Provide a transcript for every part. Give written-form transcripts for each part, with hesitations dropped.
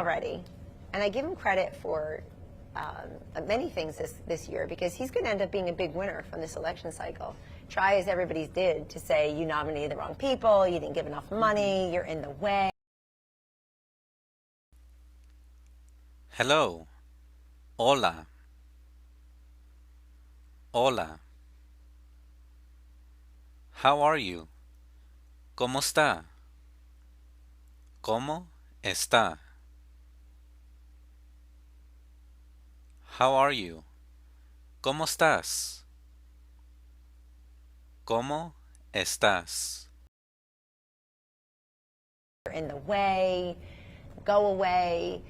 already, and I give him credit for many things this year, because he's going to end up being a big winner from this election cycle. Try as everybody did to say you nominated the wrong people, you didn't give enough money, you're in the way. Hello. Hola. Hola. How are you? ¿Cómo está? ¿Cómo está? How are you? ¿Cómo estás? ¿Cómo estás? You're in the way, go away.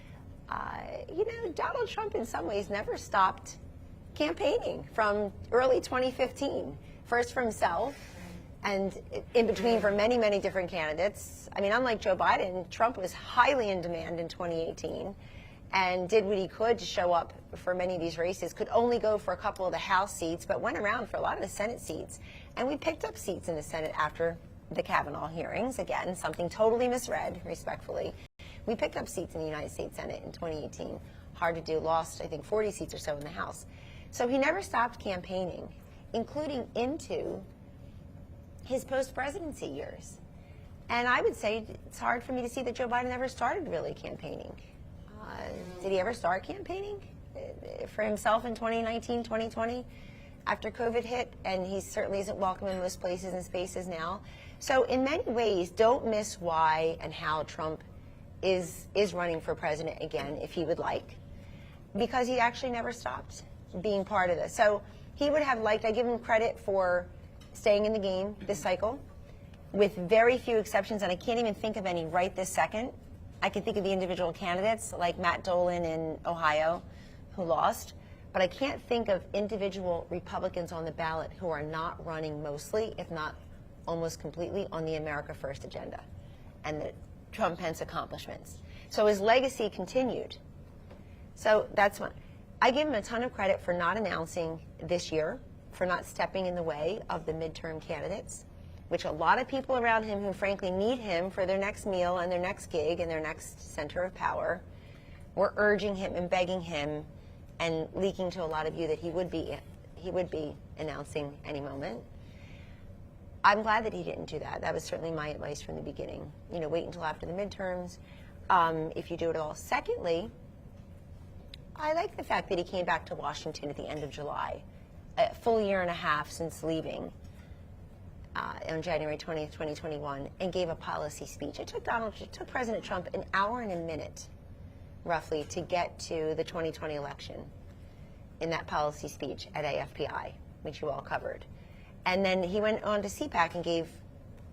Donald Trump in some ways never stopped campaigning from early 2015. First for himself, and in between for many, many different candidates. I mean, unlike Joe Biden, Trump was highly in demand in 2018 and did what he could to show up for many of these races, could only go for a couple of the House seats, but went around for a lot of the Senate seats. And we picked up seats in the Senate after the Kavanaugh hearings. Again, something totally misread, respectfully. We picked up seats in the United States Senate in 2018. Hard to do, lost, I think, 40 seats or so in the House. So he never stopped campaigning, including into his post-presidency years. And I would say it's hard for me to see that Joe Biden ever started really campaigning. Did he ever start campaigning for himself in 2019, 2020, after COVID hit? And he certainly isn't welcome in most places and spaces now. So in many ways, don't miss why and how Trump is running for president again, if he would like, because he actually never stopped being part of this. So he would have liked, I give him credit for staying in the game this cycle, with very few exceptions, and I can't even think of any right this second. I can think of the individual candidates like Matt Dolan in Ohio, who lost, but I can't think of individual Republicans on the ballot who are not running mostly, if not almost completely, on the America First agenda and the Trump-Pence accomplishments. So his legacy continued. So that's one. I give him a ton of credit for not announcing this year, for not stepping in the way of the midterm candidates, which a lot of people around him who frankly need him for their next meal and their next gig and their next center of power were urging him and begging him and leaking to a lot of you that he would be announcing any moment. I'm glad that he didn't do that. That was certainly my advice from the beginning. Wait until after the midterms, if you do it all. Secondly, I like the fact that he came back to Washington at the end of July, a full year and a half since leaving on January 20th, 2021, and gave a policy speech. It took President Trump an hour and a minute, roughly, to get to the 2020 election in that policy speech at AFPI, which you all covered. And then he went on to CPAC and gave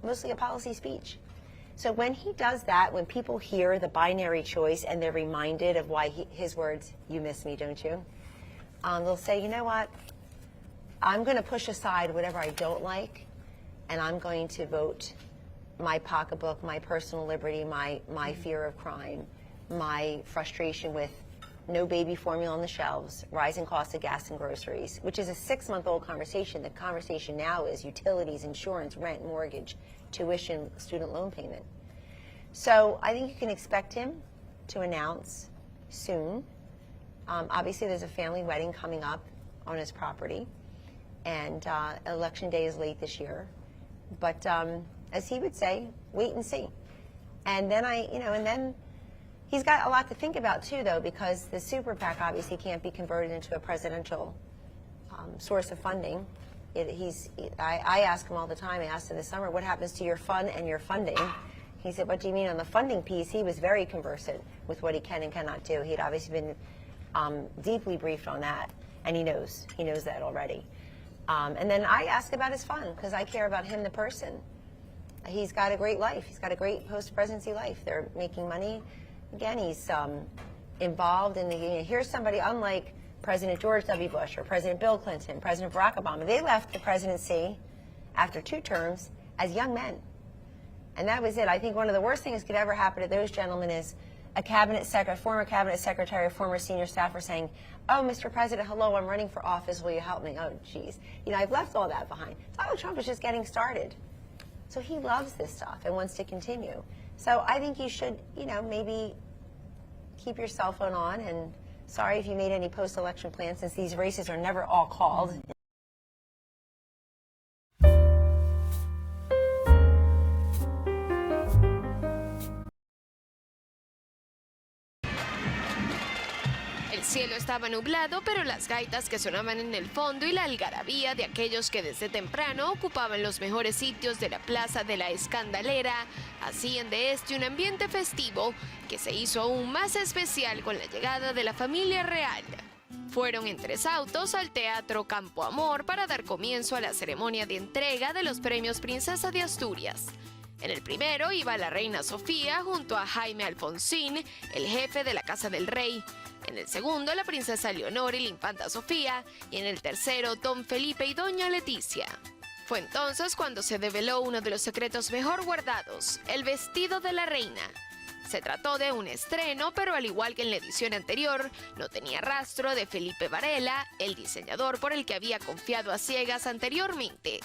mostly a policy speech. So when he does that, when people hear the binary choice and they're reminded of why his words, "You miss me, don't you?" They'll say, you know what? I'm going to push aside whatever I don't like, and I'm going to vote my pocketbook, my personal liberty, my fear of crime, my frustration with no baby formula on the shelves, rising costs of gas and groceries, which is a 6-month-old conversation. The conversation now is utilities, insurance, rent, mortgage, tuition, student loan payment. So I think you can expect him to announce soon. Obviously, there's a family wedding coming up on his property, and election day is late this year. But as he would say, wait and see. And then then he's got a lot to think about too, though, because the super PAC obviously can't be converted into a presidential source of funding. I ask him all the time. I asked him this summer, what happens to your fund and your funding? He said, what do you mean on the funding piece? He was very conversant with what he can and cannot do. He'd obviously been deeply briefed on that, and he knows that already. And then I ask about his fund, because I care about him, the person. He's got a great life. He's got a great post-presidency life. They're making money. Again, he's involved in here's somebody unlike President George W. Bush or President Bill Clinton, President Barack Obama. They left the presidency after 2 terms as young men. And that was it. I think one of the worst things that could ever happen to those gentlemen is a former cabinet secretary or former senior staffer saying, oh, Mr. President, hello, I'm running for office. Will you help me? Oh, geez. I've left all that behind. Donald Trump is just getting started. So he loves this stuff and wants to continue. So I think you should, maybe keep your cell phone on, and sorry if you made any post-election plans, since these races are never all called. El cielo estaba nublado, pero las gaitas que sonaban en el fondo y la algarabía de aquellos que desde temprano ocupaban los mejores sitios de la Plaza de la Escandalera hacían de este un ambiente festivo que se hizo aún más especial con la llegada de la familia real. Fueron en 3 autos al Teatro Campo Amor para dar comienzo a la ceremonia de entrega de los premios Princesa de Asturias. En el primero iba la reina Sofía junto a Jaime Alfonsín, el jefe de la Casa del Rey. En el segundo, la princesa Leonor y la infanta Sofía. Y en el tercero, don Felipe y doña Leticia. Fue entonces cuando se develó uno de los secretos mejor guardados, el vestido de la reina. Se trató de un estreno, pero al igual que en la edición anterior, no tenía rastro de Felipe Varela, el diseñador por el que había confiado a ciegas anteriormente.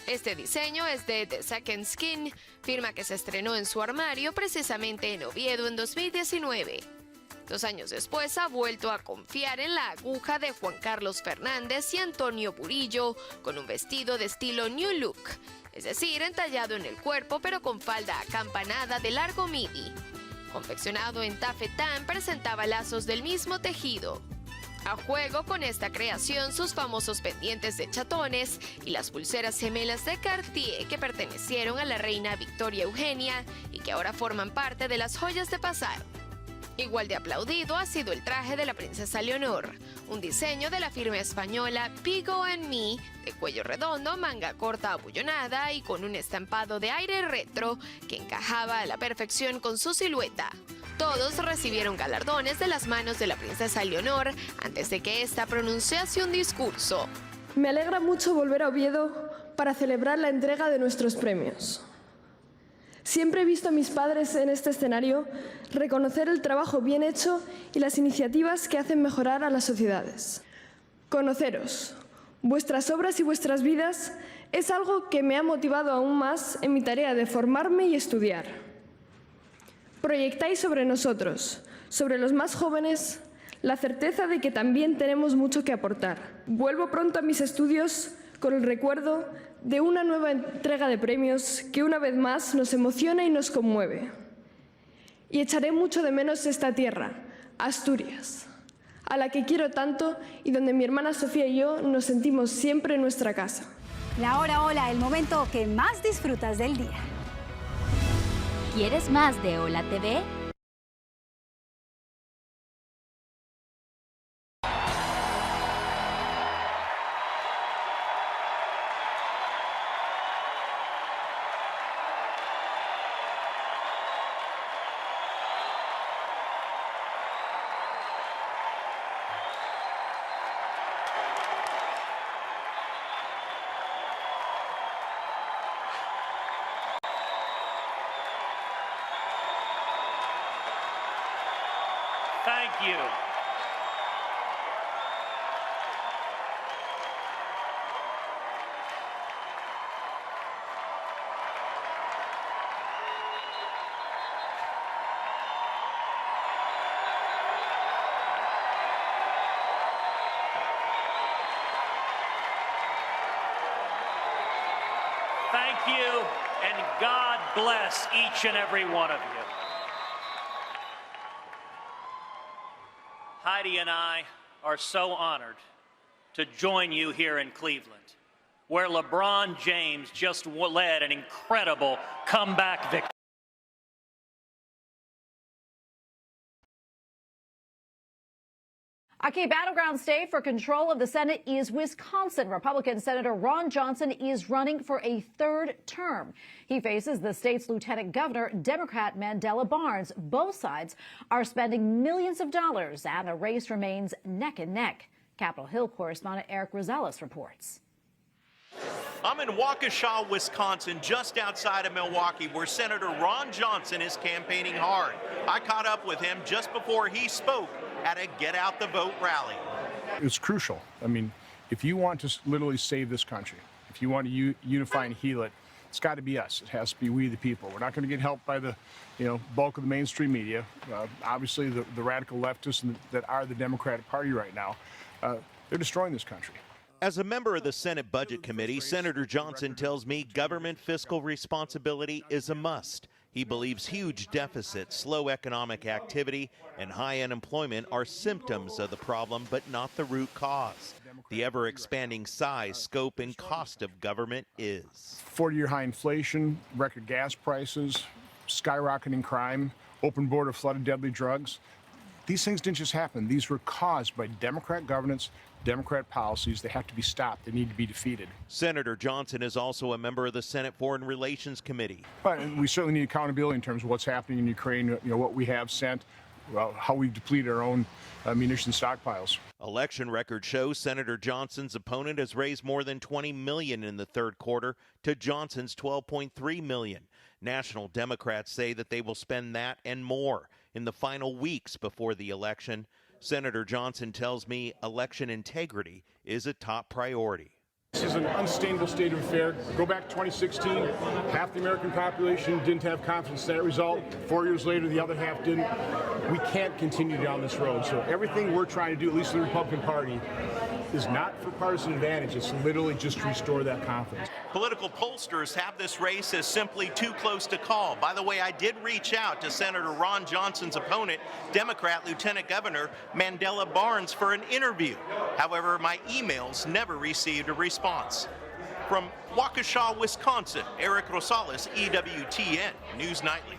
Este diseño es de The Second Skin, firma que se estrenó en su armario precisamente en Oviedo en 2019. 2 años después ha vuelto a confiar en la aguja de Juan Carlos Fernández y Antonio Burillo con un vestido de estilo New Look, es decir, entallado en el cuerpo pero con falda acampanada de largo midi. Confeccionado en tafetán, presentaba lazos del mismo tejido. A juego con esta creación sus famosos pendientes de chatones y las pulseras gemelas de Cartier que pertenecieron a la reina Victoria Eugenia y que ahora forman parte de las joyas de pasar. Igual de aplaudido ha sido el traje de la princesa Leonor, un diseño de la firma española Pigo & Me, de cuello redondo, manga corta abullonada y con un estampado de aire retro que encajaba a la perfección con su silueta. Todos recibieron galardones de las manos de la princesa Leonor antes de que ésta pronunciase un discurso. Me alegra mucho volver a Oviedo para celebrar la entrega de nuestros premios. Siempre he visto a mis padres en este escenario reconocer el trabajo bien hecho y las iniciativas que hacen mejorar a las sociedades. Conoceros, vuestras obras y vuestras vidas es algo que me ha motivado aún más en mi tarea de formarme y estudiar. Proyectáis sobre nosotros, sobre los más jóvenes, la certeza de que también tenemos mucho que aportar. Vuelvo pronto a mis estudios con el recuerdo de una nueva entrega de premios que una vez más nos emociona y nos conmueve. Y echaré mucho de menos esta tierra, Asturias, a la que quiero tanto y donde mi hermana Sofía y yo nos sentimos siempre en nuestra casa. La hora hola, el momento que más disfrutas del día. ¿Quieres más de Hola TV? Thank you. Thank you, and God bless each and every one of you. Heidi and I are so honored to join you here in Cleveland, where LeBron James just led an incredible comeback victory. A key battleground state for control of the Senate is Wisconsin. Republican Senator Ron Johnson is running for a 3rd term. He faces the state's lieutenant governor, Democrat Mandela Barnes. Both sides are spending millions of dollars, and the race remains neck and neck. Capitol Hill correspondent Eric Rosales reports. I'm in Waukesha, Wisconsin, just outside of Milwaukee, where Senator Ron Johnson is campaigning hard. I caught up with him just before he spoke at a Get Out the Vote rally. It's crucial. I mean, if you want to literally save this country, if you want to unify and heal it, It's got to be us. It has to be we, the people. We're not going to get helped by the, bulk of the mainstream media. Obviously, the radical leftists that are the Democratic Party right now, they're destroying this country. As a member of the Senate Budget Committee, Senator Johnson tells me government fiscal responsibility is a must. He believes huge deficits, slow economic activity, and high unemployment are symptoms of the problem, but not the root cause. The ever-expanding size, scope, and cost of government is. 40-year high inflation, record gas prices, skyrocketing crime, open border flood of deadly drugs. These things didn't just happen. These were caused by Democrat governance, Democrat policies. They have to be stopped. They need to be defeated. Senator Johnson is also a member of the Senate Foreign Relations Committee. But we certainly need accountability in terms of what's happening in Ukraine, what we have sent, how we've depleted our own munition stockpiles. Election records show Senator Johnson's opponent has raised more than $20 million in the third quarter to Johnson's $12.3 million. National Democrats say that they will spend that and more in the final weeks before the election. Senator Johnson tells me election integrity is a top priority. This is an unsustainable state of affair. Go back to 2016, half the American population didn't have confidence in that result. 4 years later, the other half didn't. We can't continue down this road. So everything we're trying to do, at least in the Republican Party, is not for partisan advantage. It's literally just to restore that confidence. Political pollsters have this race as simply too close to call. By the way, I did reach out to Senator Ron Johnson's opponent, Democrat Lieutenant Governor Mandela Barnes, for an interview. However, my emails never received a response. From Waukesha, Wisconsin, Eric Rosales, EWTN News Nightly.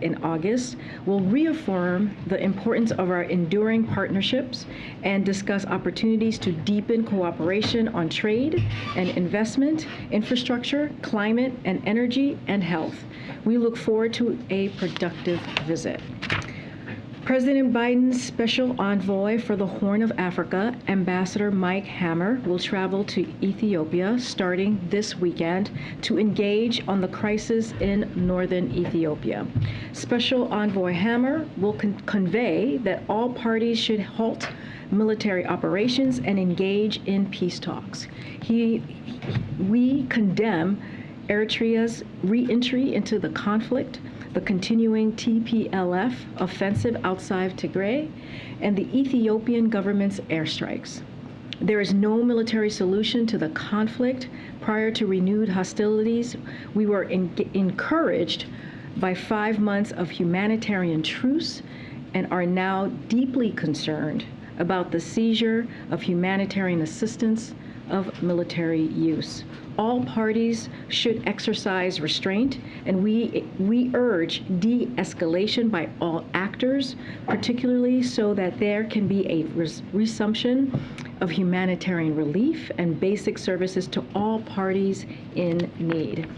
In August will reaffirm the importance of our enduring partnerships and discuss opportunities to deepen cooperation on trade and investment, infrastructure, climate and energy, and health. We look forward to a productive visit. President Biden's special envoy for the Horn of Africa, Ambassador Mike Hammer, will travel to Ethiopia starting this weekend to engage on the crisis in northern Ethiopia. Special Envoy Hammer will convey that all parties should halt military operations and engage in peace talks. We condemn Eritrea's re-entry into the conflict, the continuing TPLF offensive outside Tigray, and the Ethiopian government's airstrikes. There is no military solution to the conflict. Prior to renewed hostilities, we were encouraged by 5 months of humanitarian truce and are now deeply concerned about the seizure of humanitarian assistance of military use. All parties should exercise restraint, and we urge de-escalation by all actors, particularly so that there can be a resumption of humanitarian relief and basic services to all parties in need.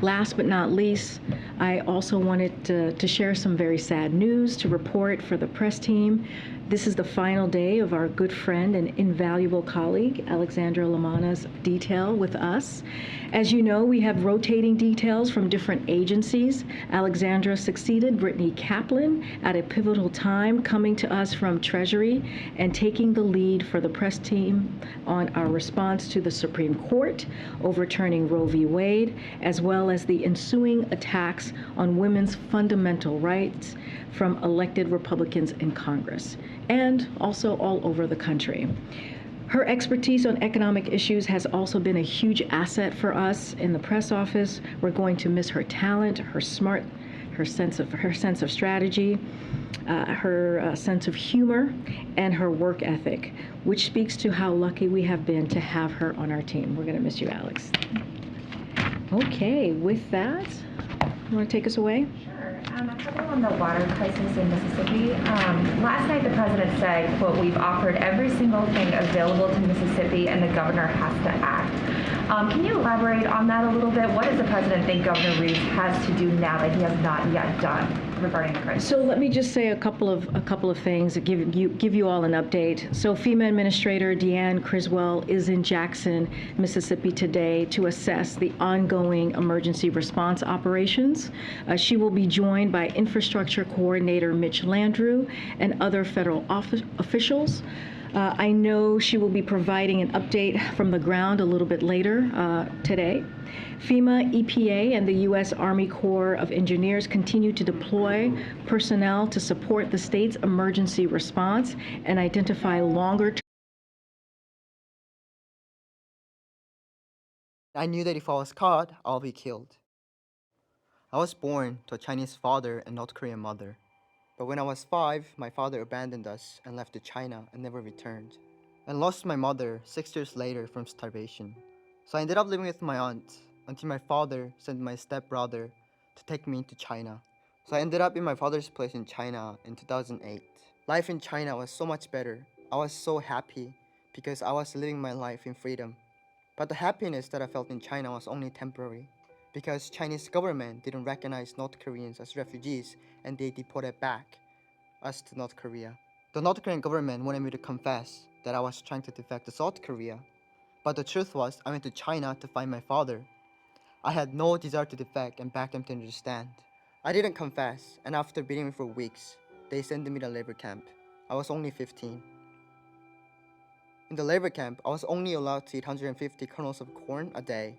Last but not least, I also wanted to share some very sad news to report for the press team. This is the final day of our good friend and invaluable colleague, Alexandra Lamana's detail with us. As you know, we have rotating details from different agencies. Alexandra succeeded Brittany Kaplan at a pivotal time, coming to us from Treasury and taking the lead for the press team on our response to the Supreme Court, overturning Roe v. Wade, as well as the ensuing attacks on women's fundamental rights from elected Republicans in Congress, and also all over the country. Her expertise on economic issues has also been a huge asset for us in the press office. We're going to miss her talent, her sense of strategy, her sense of humor, and her work ethic, which speaks to how lucky we have been to have her on our team. We're going to miss you, Alex. Okay, with that, you want to take us away? A couple on the water crisis in Mississippi. Last night the president said, quote, "We've offered every single thing available to Mississippi and the governor has to act." Can you elaborate on that a little bit? What does the president think Governor Reeves has to do now that he has not yet done? regarding the crisis? So let me just say a couple of things that give you all an update. So FEMA Administrator Deanne Criswell is in Jackson, Mississippi today to assess the ongoing emergency response operations. She will be joined by Infrastructure Coordinator Mitch Landrieu and other federal officials. I know she will be providing an update from the ground a little bit later today. FEMA, EPA, and the U.S. Army Corps of Engineers continue to deploy personnel to support the state's emergency response and identify longer-term. I knew that if I was caught, I'll be killed. I was born to a Chinese father and North Korean mother. But when I was 5, my father abandoned us and left to China and never returned. And lost my mother 6 years later from starvation. So I ended up living with my aunt until my father sent my stepbrother to take me to China. So I ended up in my father's place in China in 2008. Life in China was so much better. I was so happy because I was living my life in freedom. But the happiness that I felt in China was only temporary, because Chinese government didn't recognize North Koreans as refugees and they deported back us to North Korea. The North Korean government wanted me to confess that I was trying to defect to South Korea. But the truth was, I went to China to find my father. I had no desire to defect and beg them to understand. I didn't confess, and after beating me for weeks, they sent me to labor camp. I was only 15. In the labor camp, I was only allowed to eat 150 kernels of corn a day.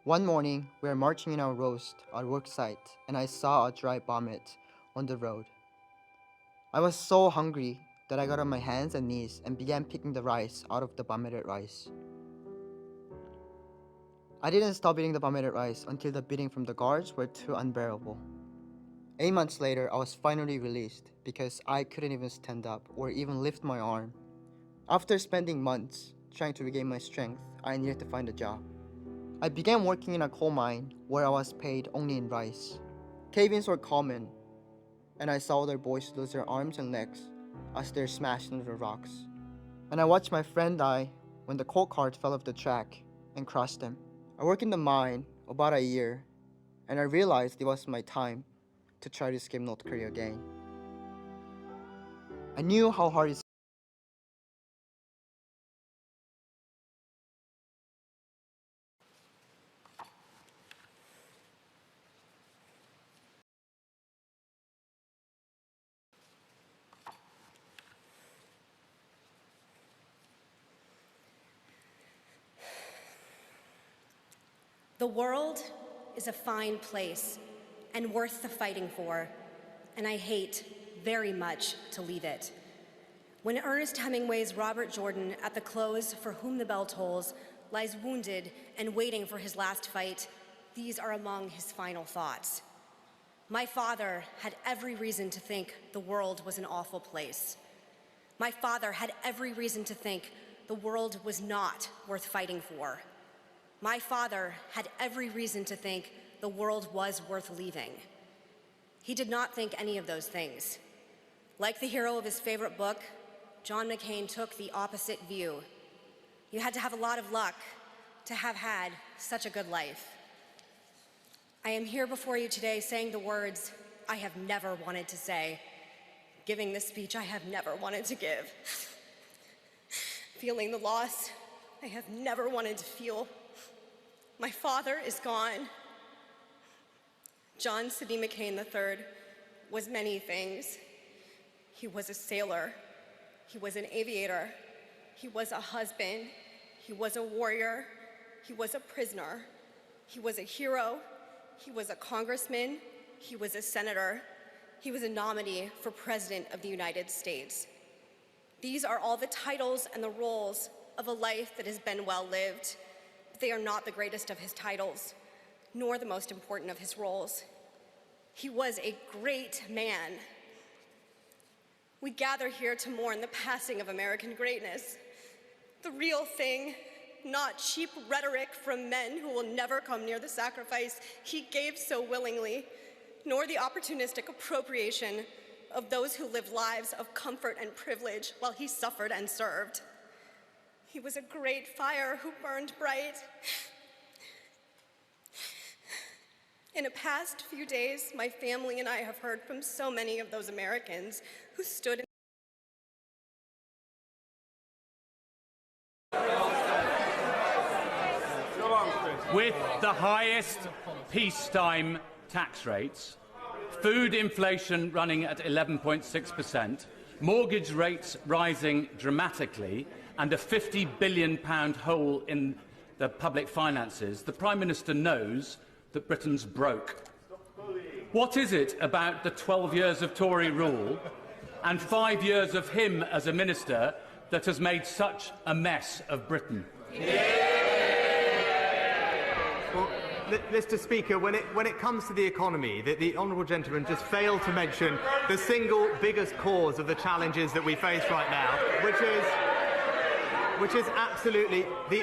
One morning, we were marching in our roast, our work site, and I saw a dry vomit on the road. I was so hungry that I got on my hands and knees and began picking the rice out of the vomited rice. I didn't stop eating the vomited rice until the beating from the guards were too unbearable. 8 months later, I was finally released because I couldn't even stand up or even lift my arm. After spending months trying to regain my strength, I needed to find a job. I began working in a coal mine where I was paid only in rice. Cave-ins were common, and I saw other boys lose their arms and legs as they're smashed into the rocks. And I watched my friend die when the coal cart fell off the track and crushed him. I worked in the mine about a year, and I realized it was my time to try to escape North Korea again. I knew how hard it's The world is a fine place and worth the fighting for, and I hate very much to leave it. When Ernest Hemingway's Robert Jordan, at the close For Whom the Bell Tolls, lies wounded and waiting for his last fight, these are among his final thoughts. My father had every reason to think the world was an awful place. My father had every reason to think the world was not worth fighting for. My father had every reason to think the world was worth leaving. He did not think any of those things. Like the hero of his favorite book, John McCain took the opposite view. You had to have a lot of luck to have had such a good life. I am here before you today saying the words I have never wanted to say, giving the speech I have never wanted to give, feeling the loss I have never wanted to feel. My father is gone. John Sidney McCain III was many things. He was a sailor. He was an aviator. He was a husband. He was a warrior. He was a prisoner. He was a hero. He was a congressman. He was a senator. He was a nominee for President of the United States. These are all the titles and the roles of a life that has been well lived. They are not the greatest of his titles, nor the most important of his roles. He was a great man. We gather here to mourn the passing of American greatness, the real thing, not cheap rhetoric from men who will never come near the sacrifice he gave so willingly, nor the opportunistic appropriation of those who lived lives of comfort and privilege while he suffered and served. He was a great fire who burned bright. In the past few days, my family and I have heard from so many of those Americans who stood in with the highest peacetime tax rates, food inflation running at 11.6%, mortgage rates rising dramatically, and a £50 billion hole in the public finances, the Prime Minister knows that Britain's broke. What is it about the 12 years of Tory rule and 5 years of him as a minister that has made such a mess of Britain? Well, Mr. Speaker, when it comes to the economy, the honourable gentleman just failed to mention the single biggest cause of the challenges that we face right now, which is absolutely the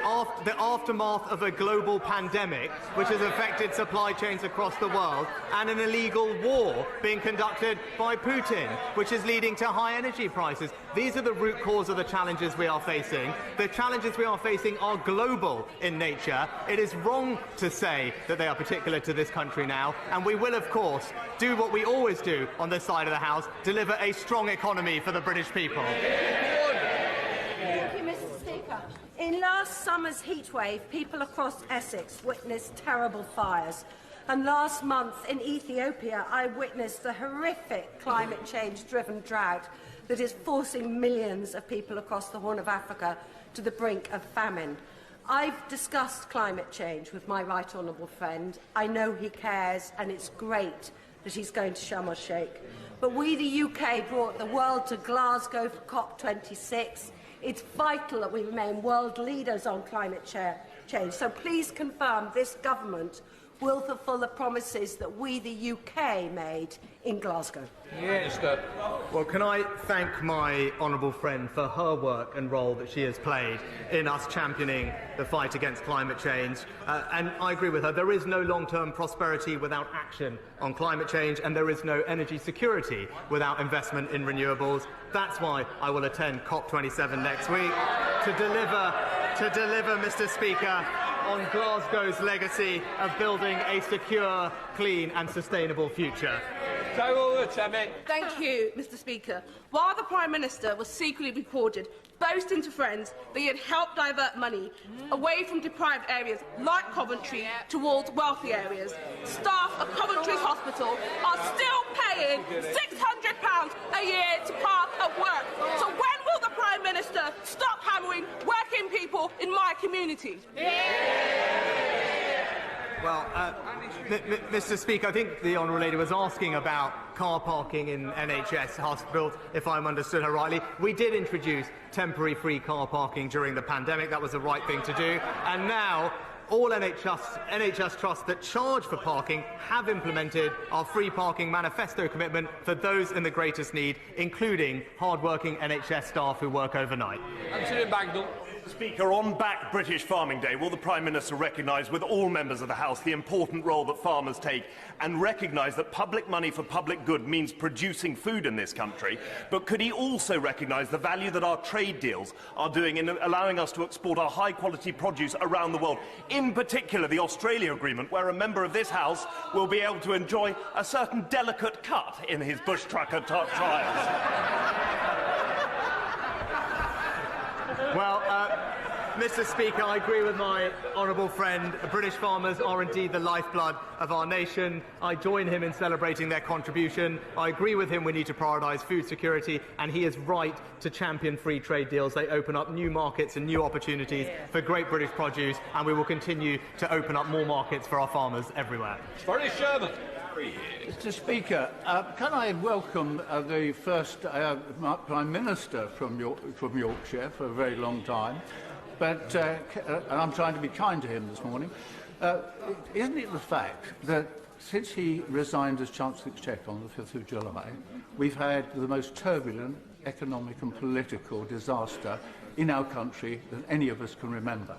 aftermath of a global pandemic which has affected supply chains across the world, and an illegal war being conducted by Putin, which is leading to high energy prices. These are the root cause of the challenges we are facing. The challenges we are facing are global in nature. It is wrong to say that they are particular to this country now, and we will, of course, do what we always do on this side of the House, deliver a strong economy for the British people. Thank you, Mr. Speaker. In last summer's heatwave, people across Essex witnessed terrible fires. And last month in Ethiopia, I witnessed the horrific climate change-driven drought that is forcing millions of people across the Horn of Africa to the brink of famine. I've discussed climate change with my right honourable friend. I know he cares, and it's great that he's going to Sharm el-Sheikh. But we, the UK, brought the world to Glasgow for COP26. It's vital that we remain world leaders on climate change. So please confirm this government will fulfil the promises that we, the UK, made in Glasgow. Yes. Well, can I thank my honourable friend for her work and role that she has played in us championing the fight against climate change. And I agree with her. There is no long-term prosperity without action on climate change, and there is no energy security without investment in renewables. That's why I will attend COP27 next week to deliver, Mr. Speaker, on Glasgow's legacy of building a secure, clean and sustainable future. Thank you, Mr. Speaker. While the Prime Minister was secretly recorded boasting to friends that he had helped divert money away from deprived areas like Coventry towards wealthy areas, staff of Coventry's hospital are still paying £600 a year to park at work. So when will the Prime Minister stop hammering working people in my community? Well, Mr. Speaker, I think the honourable lady was asking about car parking in NHS hospitals, if I'm understood her rightly. We did introduce temporary free car parking during the pandemic. That was the right thing to do. And now all NHS trusts that charge for parking have implemented our free parking manifesto commitment for those in the greatest need, including hard-working NHS staff who work overnight. Speaker, on Back British Farming Day, will the Prime Minister recognise with all members of the House the important role that farmers take and recognise that public money for public good means producing food in this country? But could he also recognise the value that our trade deals are doing in allowing us to export our high-quality produce around the world, in particular the Australia Agreement, where a member of this House will be able to enjoy a certain delicate cut in his bush trucker trials? Well, Mr. Speaker, I agree with my honourable friend. British farmers are indeed the lifeblood of our nation. I join him in celebrating their contribution. I agree with him we need to prioritise food security, and he is right to champion free trade deals. They open up new markets and new opportunities for great British produce, and we will continue to open up more markets for our farmers everywhere. Boris Sherman. Mr. Speaker, can I welcome the first Prime Minister from Yorkshire for a very long time, but and I'm trying to be kind to him this morning. Isn't it the fact that since he resigned as Chancellor of the Exchequer on the 5th of July, we've had the most turbulent economic and political disaster in our country than any of us can remember?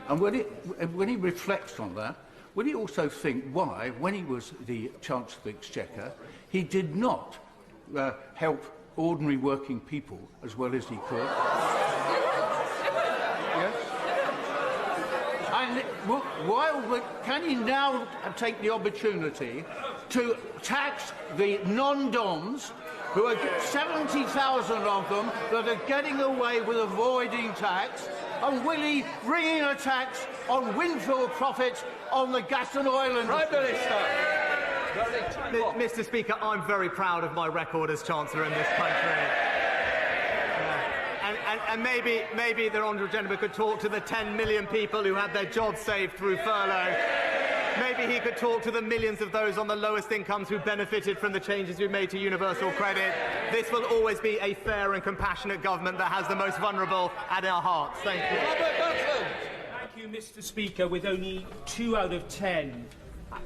And when he reflects on that, will he also think why, when he was the Chancellor of the Exchequer, he did not help ordinary working people as well as he could? Yes? And can he now take the opportunity to tax the non-dons, who are 70,000 of them that are getting away with avoiding tax, and will he bring in a tax on windfall profits on the gas and oil industry? Prime Minister. Mr. Speaker, I'm very proud of my record as Chancellor in this country. And maybe the Honourable Gentleman could talk to the 10 million people who had their jobs saved through furlough. Maybe he could talk to the millions of those on the lowest incomes who benefited from the changes we made to universal credit. This will always be a fair and compassionate government that has the most vulnerable at our hearts. Thank you. Thank you, Mr. Speaker. With only 2 out of 10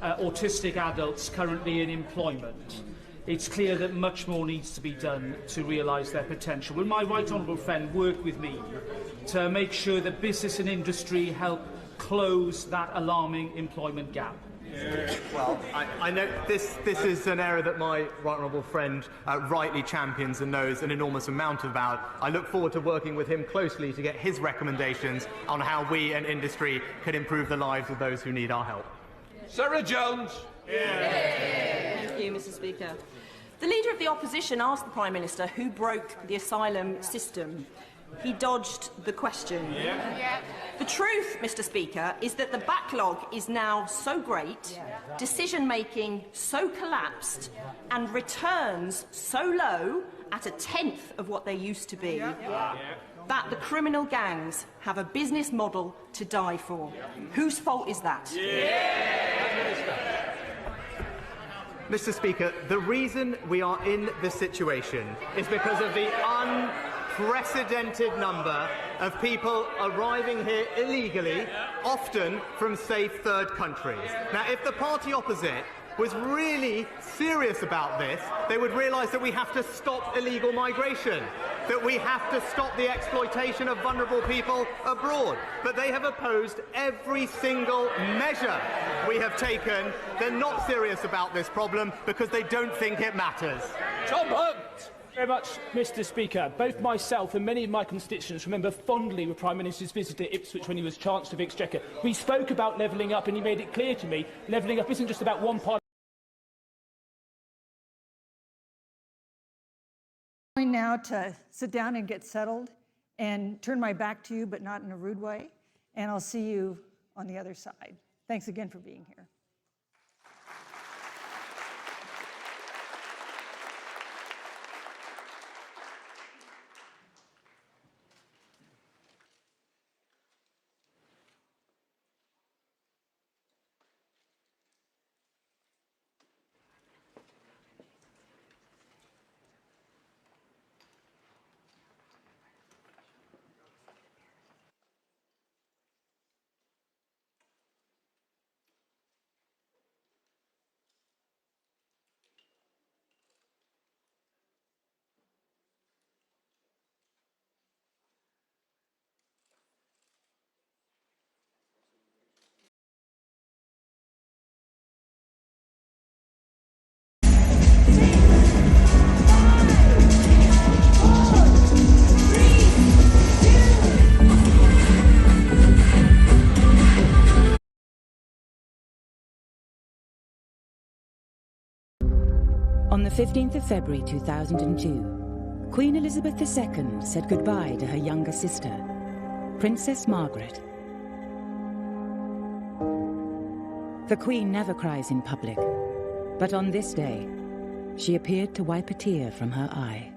autistic adults currently in employment, it's clear that much more needs to be done to realise their potential. Will my right honourable friend work with me to make sure that business and industry help close that alarming employment gap? Well, I know this is an area that my right honourable friend rightly champions and knows an enormous amount about. I look forward to working with him closely to get his recommendations on how we and industry can improve the lives of those who need our help. Sarah Jones. Thank you, Mr. Speaker. The Leader of the Opposition asked the Prime Minister who broke the asylum system. He dodged the question. The truth, Mr. Speaker, is that the backlog is now so great, decision-making so collapsed, and returns so low, at 1/10 of what they used to be, that the criminal gangs have a business model to die for. Whose fault is that? Mr. Speaker, the reason we are in this situation is because of the unprecedented number of people arriving here illegally, often from safe third countries. Now, if the party opposite was really serious about this, they would realise that we have to stop illegal migration, that we have to stop the exploitation of vulnerable people abroad. But they have opposed every single measure we have taken. They're not serious about this problem because they don't think it matters. Tom Hunt. Very much, Mr. Speaker. Both myself and many of my constituents remember fondly the Prime Minister's visit to Ipswich when he was Chancellor of the Exchequer. We spoke about levelling up, and he made it clear to me levelling up isn't just about one part. I'm going now to sit down and get settled and turn my back to you, but not in a rude way, and I'll see you on the other side. Thanks again for being here. On the 15th of February 2002, Queen Elizabeth II said goodbye to her younger sister, Princess Margaret. The Queen never cries in public, but on this day, she appeared to wipe a tear from her eye.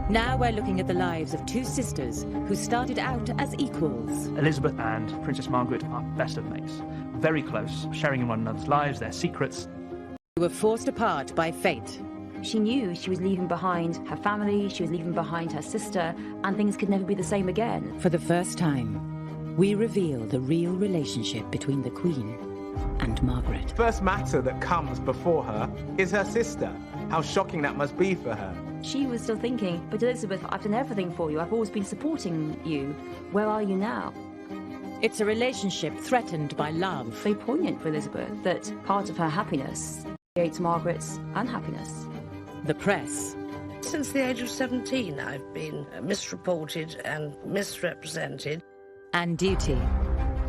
Now we're looking at the lives of two sisters who started out as equals. Elizabeth and Princess Margaret are best of mates, very close, sharing in one another's lives, their secrets. They were forced apart by fate. She knew she was leaving behind her family, she was leaving behind her sister, and things could never be the same again. For the first time, we reveal the real relationship between the Queen and Margaret. The first matter that comes before her is her sister. How shocking that must be for her. She was still thinking, but Elizabeth, I've done everything for you. I've always been supporting you. Where are you now? It's a relationship threatened by love. Very poignant for Elizabeth that part of her happiness creates Margaret's unhappiness. The press. Since the age of 17, I've been misreported and misrepresented. And duty.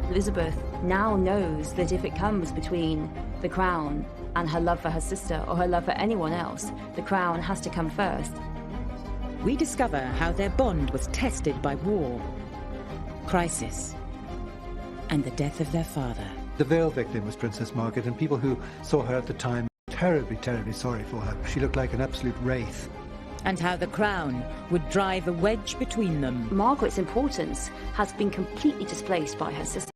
Elizabeth now knows that if it comes between the Crown and her love for her sister or her love for anyone else, the Crown has to come first. We discover how their bond was tested by war, crisis, and the death of their father. The veil victim was Princess Margaret, and people who saw her at the time were terribly, terribly sorry for her. She looked like an absolute wraith. And how the Crown would drive a wedge between them. Margaret's importance has been completely displaced by her sister.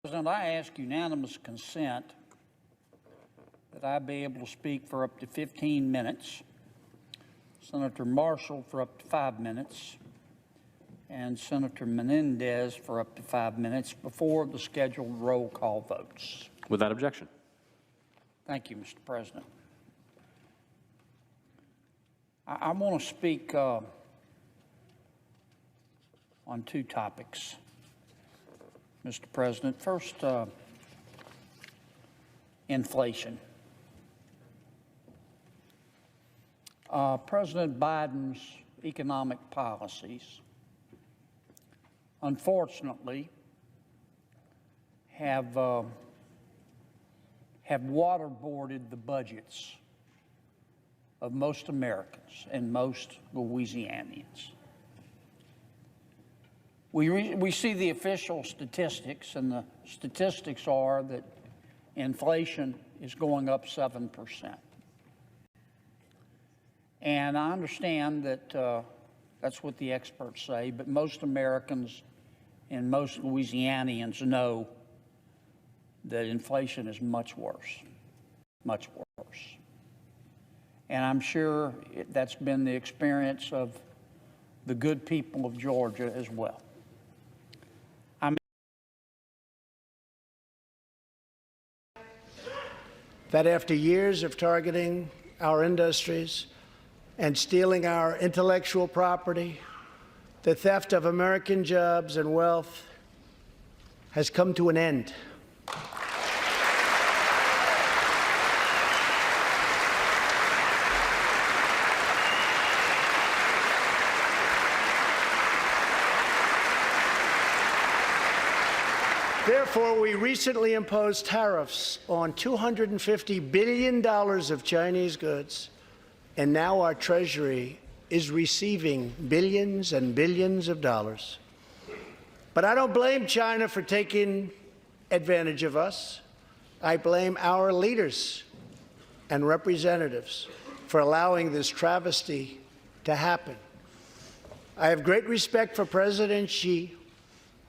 President, I ask unanimous consent that I be able to speak for up to 15 minutes, Senator Marshall for up to 5 minutes, and Senator Menendez for up to 5 minutes before the scheduled roll call votes. Without objection. Thank you, Mr. President. I want to speak on two topics, Mr. President. First, inflation. President Biden's economic policies, unfortunately, have waterboarded the budgets of most Americans and most Louisianians. We see the official statistics, and the statistics are that inflation is going up 7%. And I understand that that's what the experts say, but most Americans and most Louisianians know that inflation is much worse, much worse. And I'm sure that's been the experience of the good people of Georgia as well. That after years of targeting our industries and stealing our intellectual property, the theft of American jobs and wealth has come to an end. Therefore, we recently imposed tariffs on $250 billion of Chinese goods, and now our Treasury is receiving billions and billions of dollars. But I don't blame China for taking advantage of us. I blame our leaders and representatives for allowing this travesty to happen. I have great respect for President Xi,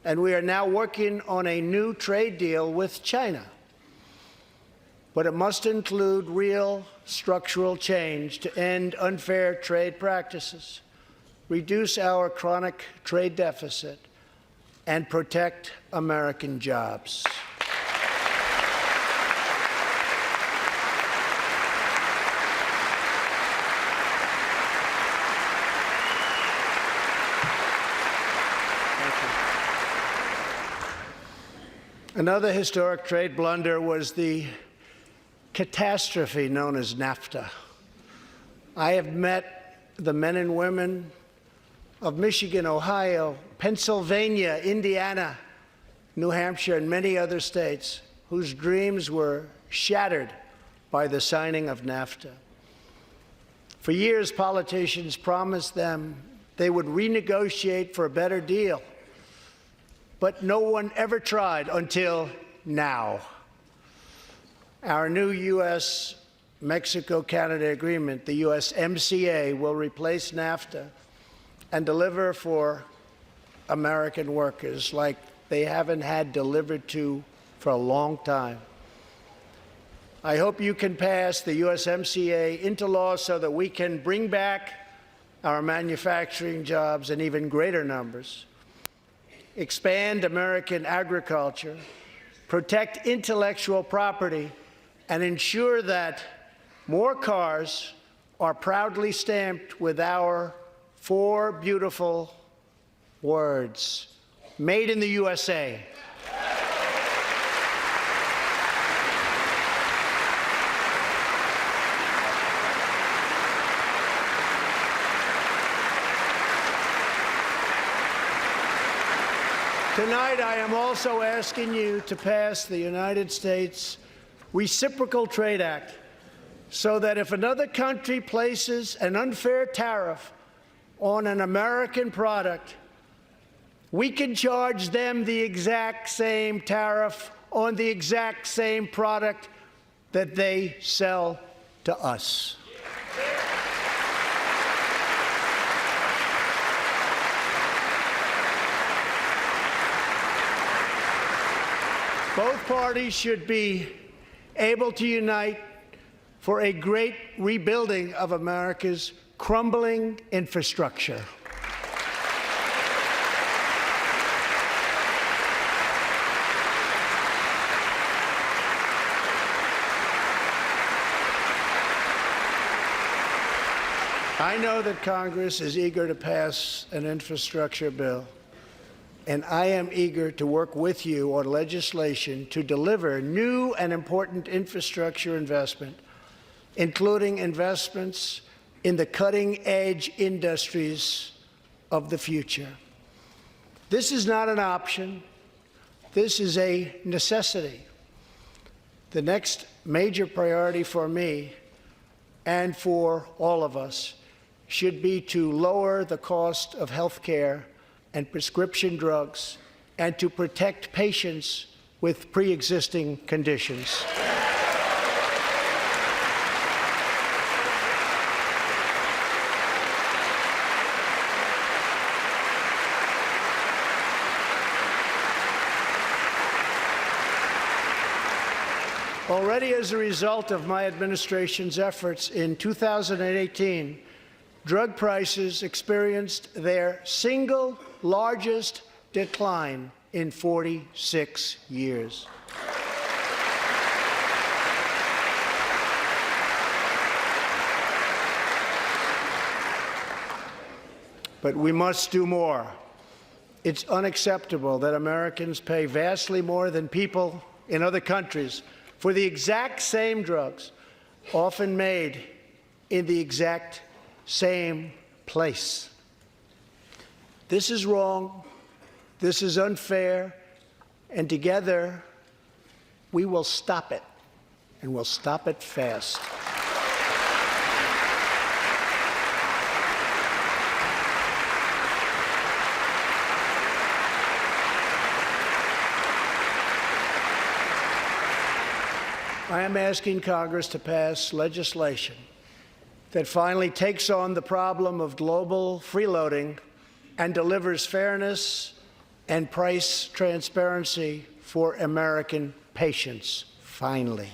and we are now working on a new trade deal with China. But it must include real structural change to end unfair trade practices, reduce our chronic trade deficit, and protect American jobs. Another historic trade blunder was the catastrophe known as NAFTA. I have met the men and women of Michigan, Ohio, Pennsylvania, Indiana, New Hampshire, and many other states whose dreams were shattered by the signing of NAFTA. For years, politicians promised them they would renegotiate for a better deal, but no one ever tried until now. Our new U.S.-Mexico-Canada agreement, the USMCA, will replace NAFTA and deliver for American workers like they haven't had delivered to for a long time. I hope you can pass the USMCA into law so that we can bring back our manufacturing jobs in even greater numbers, expand American agriculture, protect intellectual property, and ensure that more cars are proudly stamped with our 4 beautiful words: made in the USA. Tonight, I am also asking you to pass the United States Reciprocal Trade Act so that if another country places an unfair tariff on an American product, we can charge them the exact same tariff on the exact same product that they sell to us. Both parties should be able to unite for a great rebuilding of America's crumbling infrastructure. I know that Congress is eager to pass an infrastructure bill, and I am eager to work with you on legislation to deliver new and important infrastructure investment, including investments in the cutting-edge industries of the future. This is not an option. This is a necessity. The next major priority for me and for all of us should be to lower the cost of health care and prescription drugs, and to protect patients with pre-existing conditions. Already as a result of my administration's efforts in 2018, drug prices experienced their single largest decline in 46 years. But we must do more. It's unacceptable that Americans pay vastly more than people in other countries for the exact same drugs, often made in the exact same place. This is wrong, this is unfair, and together we will stop it, and we'll stop it fast. I am asking Congress to pass legislation that finally takes on the problem of global freeloading and delivers fairness and price transparency for American patients, finally.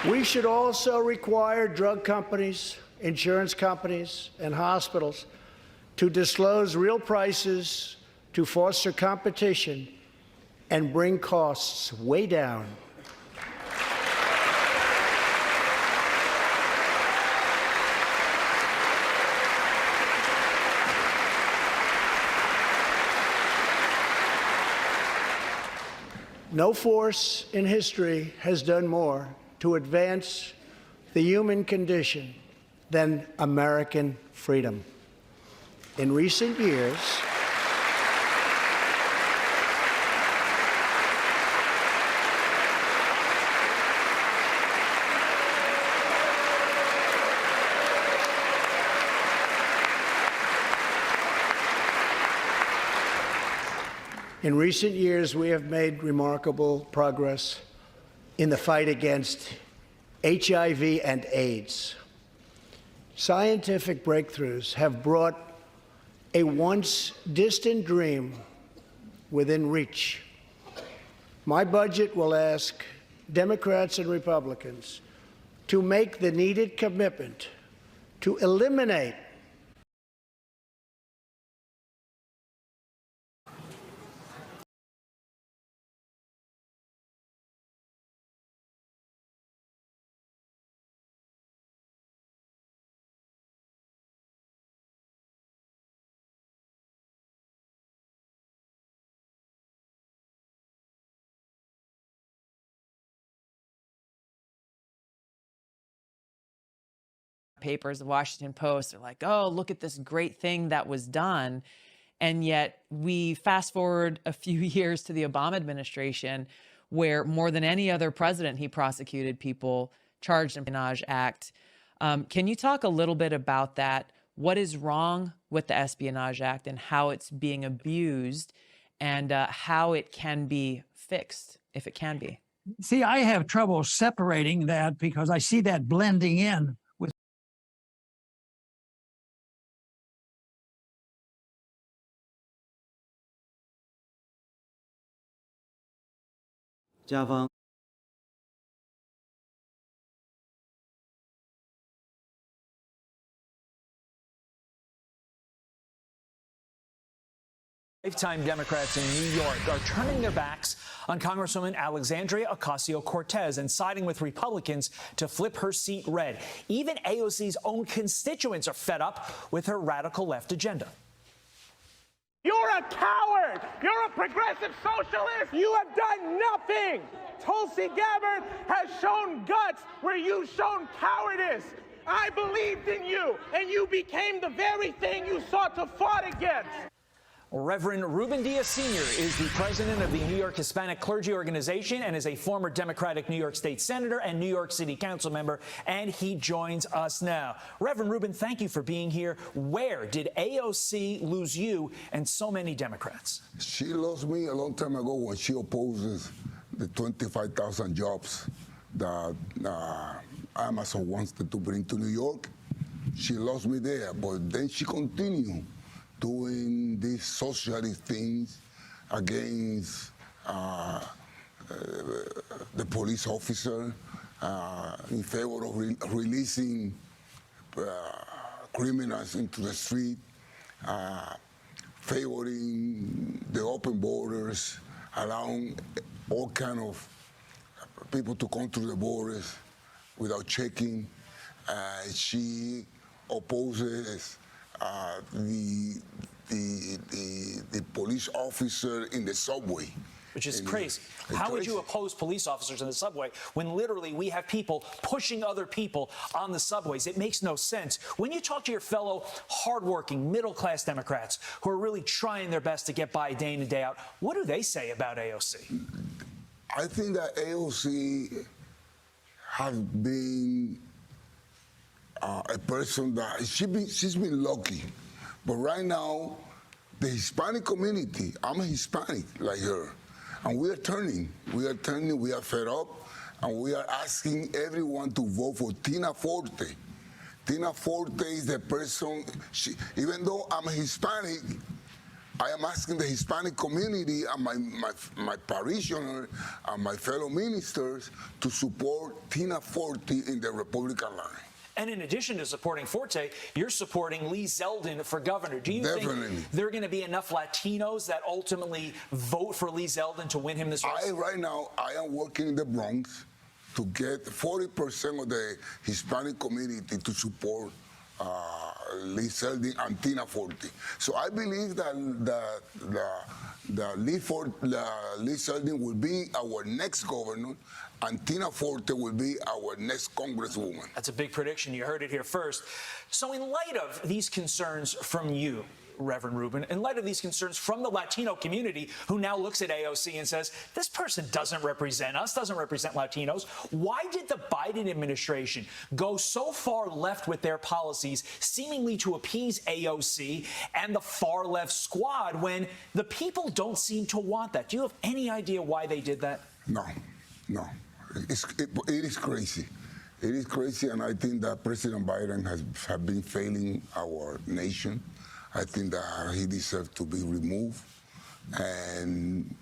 We should also require drug companies, insurance companies, and hospitals to disclose real prices to foster competition and bring costs way down. No force in history has done more to advance the human condition than American freedom. In recent years, we have made remarkable progress in the fight against HIV and AIDS. Scientific breakthroughs have brought a once distant dream within reach. My budget will ask Democrats and Republicans to make the needed commitment to eliminate papers, the Washington Post. They're like, oh, look at this great thing that was done. And yet we fast forward a few years to the Obama administration, where more than any other president, he prosecuted people charged in the Espionage Act. Can you talk a little bit about that? What is wrong with the Espionage Act and how it's being abused, and how it can be fixed, if it can be? See, I have trouble separating that because I see that blending in with. Java. Lifetime Democrats in New York are turning their backs on Congresswoman Alexandria Ocasio-Cortez and siding with Republicans to flip her seat red. Even AOC's own constituents are fed up with her radical left agenda. You're a coward! You're a progressive socialist! You have done nothing! Tulsi Gabbard has shown guts where you've shown cowardice. I believed in you, and you became the very thing you sought to fight against. Reverend Ruben Diaz Sr. is the president of the New York Hispanic Clergy Organization and is a former Democratic New York State Senator and New York City Council member, and he joins us now. Reverend Ruben, thank you for being here. Where did AOC lose you and so many Democrats? She lost me a long time ago when she opposes the 25,000 jobs that Amazon wants to bring to New York. She lost me there, but then she continued doing these socialist things against the police officer in favor of releasing criminals into the street, favoring the open borders, allowing all kind of people to come through the borders without checking. She opposes the police officer in the subway. Which is crazy. How would you oppose police officers in the subway when literally we have people pushing other people on the subways? It makes no sense. When you talk to your fellow hardworking, middle-class Democrats who are really trying their best to get by day in and day out, what do they say about AOC? I think that AOC has been a person that she's been lucky, but right now the Hispanic community, I'm a Hispanic like her, and we are turning, we are fed up, and we are asking everyone to vote for Tina Forte. Tina Forte is the person, even though I'm a Hispanic, I am asking the Hispanic community and my parishioners and my fellow ministers to support Tina Forte in the Republican line. And in addition to supporting Forte, you're supporting Lee Zeldin for governor. Do you think there are going to be enough Latinos that ultimately vote for Lee Zeldin to win him this race? Right now, I am working in the Bronx to get 40% of the Hispanic community to support Lee Zeldin and Tina Forte. So I believe that Lee Zeldin will be our next governor, and Tina Forte will be our next congresswoman. That's a big prediction. You heard it here first. So in light of these concerns from you, Reverend Ruben, in light of these concerns from the Latino community who now looks at AOC and says, this person doesn't represent us, doesn't represent Latinos, why did the Biden administration go so far left with their policies, seemingly to appease AOC and the far left squad, when the people don't seem to want that? Do you have any idea why they did that? No. It is crazy. It is crazy, and I think that President Biden has been failing our nation. I think that he deserves to be removed, and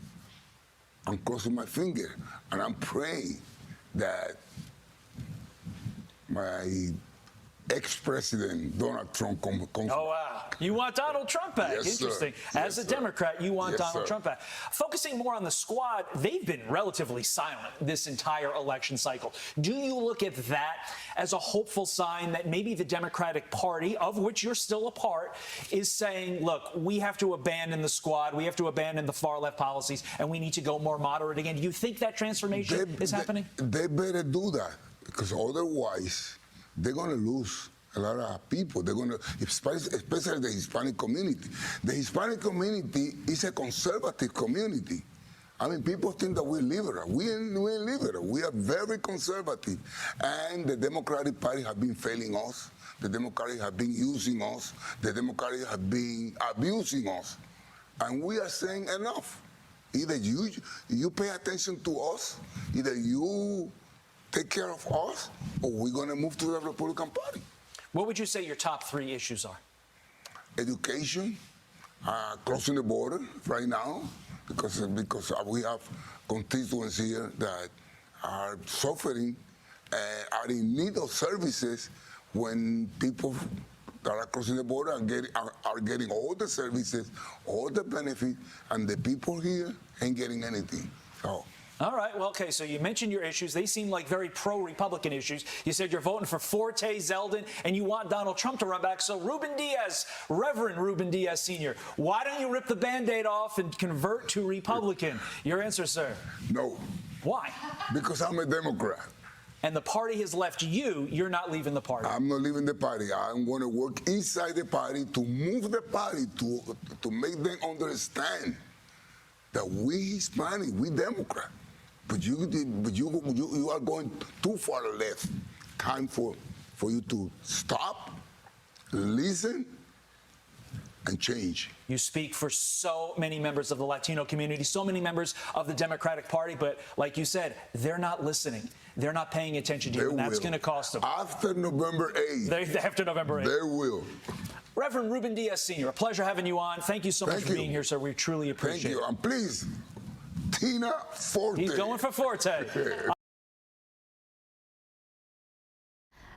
I'm crossing my finger, and I'm praying that my ex-president Donald Trump comes. Oh, wow. You want Donald Trump back? Yes, interesting. Sir. As a Democrat, you want Donald sir. Trump back. Focusing more on the squad, they've been relatively silent this entire election cycle. Do you look at that as a hopeful sign that maybe the Democratic Party, of which you're still a part, is saying, look, we have to abandon the squad, we have to abandon the far left policies, and we need to go more moderate again? Do you think that transformation is happening? They better do that, because otherwise they're going to lose a lot of people. They're going to, especially the Hispanic community. The Hispanic community is a conservative community. I mean, people think that we're liberal. We ain't liberal. We are very conservative. And the Democratic Party have been failing us. The Democrats have been using us. The Democrats have been abusing us. And we are saying enough. Either you pay attention to us, either you take care of us, or we're going to move to the Republican Party. What would you say your top 3 issues are? Education, closing the border right now, because we have constituents here that are suffering, are in need of services when people that are crossing the border are getting all the services, all the benefits, and the people here ain't getting anything. So. All right, well, okay, so you mentioned your issues. They seem like very pro-Republican issues. You said you're voting for Forte, Zeldin, and you want Donald Trump to run back. So Ruben Diaz, Reverend Ruben Diaz Sr., why don't you rip the Band-Aid off and convert to Republican? Your answer, sir? No. Why? Because I'm a Democrat. And the party has left you. You're not leaving the party. I'm not leaving the party. I'm going to work inside the party to move the party, to make them understand that we Hispanic, we Democrat. But you are going too far left. Time for you to stop, listen, and change. You speak for so many members of the Latino community, so many members of the Democratic Party, but like you said, they're not listening. They're not paying attention to you, and that's going to cost them. After November 8th. After November 8th. They will. Reverend Ruben Diaz Sr., a pleasure having you on. Thank you so much for being here, sir. We truly appreciate it. Thank you. And please, Tina Forte. He's going for Forte.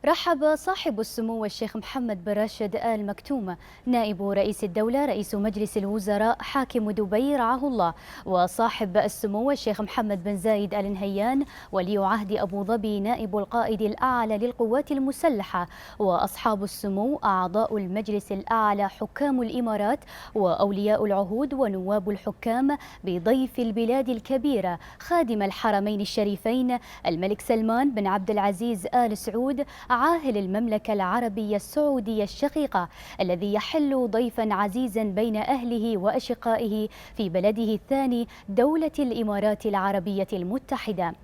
رحب صاحب السمو الشيخ محمد بن راشد آل مكتوم نائب رئيس الدولة رئيس مجلس الوزراء حاكم دبي رعاه الله وصاحب السمو الشيخ محمد بن زايد آل نهيان ولي عهد أبو ظبي نائب القائد الأعلى للقوات المسلحة وأصحاب السمو أعضاء المجلس الأعلى حكام الإمارات وأولياء العهود ونواب الحكام بضيف البلاد الكبيرة خادم الحرمين الشريفين الملك سلمان بن عبد العزيز آل سعود عاهل المملكة العربية السعودية الشقيقة الذي يحل ضيفا عزيزا بين أهله وأشقائه في بلده الثاني دولة الإمارات العربية المتحدة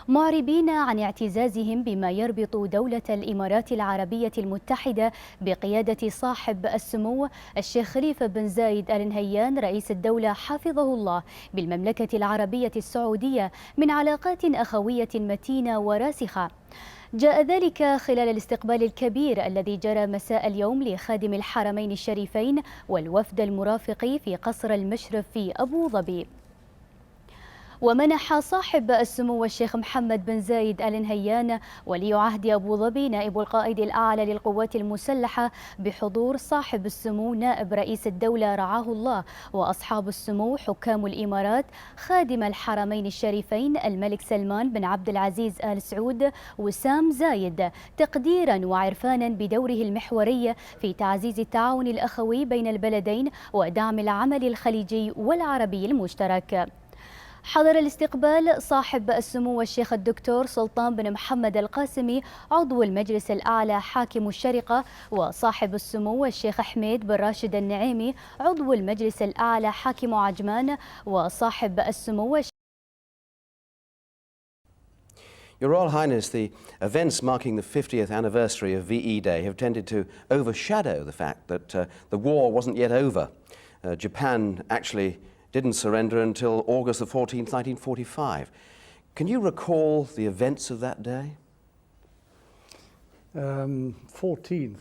معربين عن اعتزازهم بما يربط دولة الإمارات العربية المتحدة بقيادة صاحب السمو الشيخ خليفة بن زايد آل نهيان رئيس الدولة حفظه الله بالمملكة العربية السعودية من علاقات أخوية متينة وراسخة. جاء ذلك خلال الاستقبال الكبير الذي جرى مساء اليوم لخادم الحرمين الشريفين والوفد المرافق في قصر المشرف في أبو ظبي. ومنح صاحب السمو الشيخ محمد بن زايد آل نهيان ولي عهد أبو ظبي نائب القائد الأعلى للقوات المسلحة بحضور صاحب السمو نائب رئيس الدولة رعاه الله وأصحاب السمو حكام الإمارات خادم الحرمين الشريفين الملك سلمان بن عبد العزيز آل سعود وسام زايد تقديرا وعرفانا بدوره المحوري في تعزيز التعاون الأخوي بين البلدين ودعم العمل الخليجي والعربي المشترك. حضر الاستقبال صاحب السمو الشيخ الدكتور سلطان بن محمد القاسمي عضو المجلس الأعلى حاكم الشرقة وصاحب السمو الشيخ حميد بن راشد النعيمي عضو المجلس الأعلى حاكم عجمان وصاحب السمو Your Royal Highness, the events marking the 50th anniversary of VE Day have tended to overshadow the fact that the war wasn't yet over. Japan actually didn't surrender until August the 14th, 1945. Can you recall the events of that day? 14th.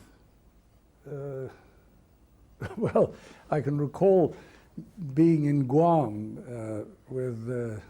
Well, I can recall being in Guam with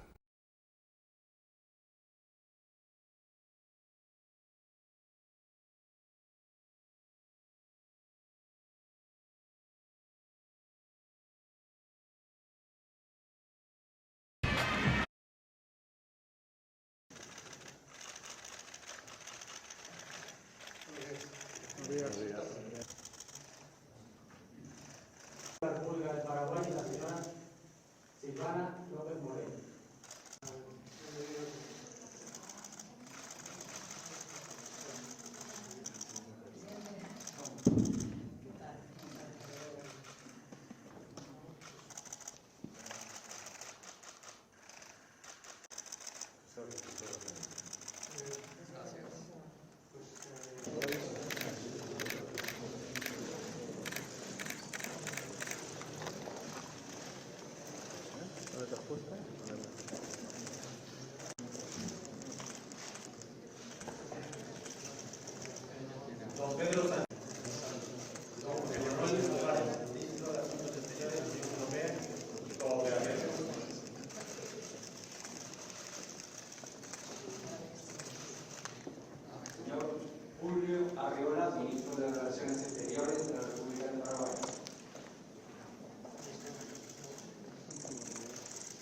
Julio Arriola, ministro de Relaciones Exteriores de la República del Paraguay.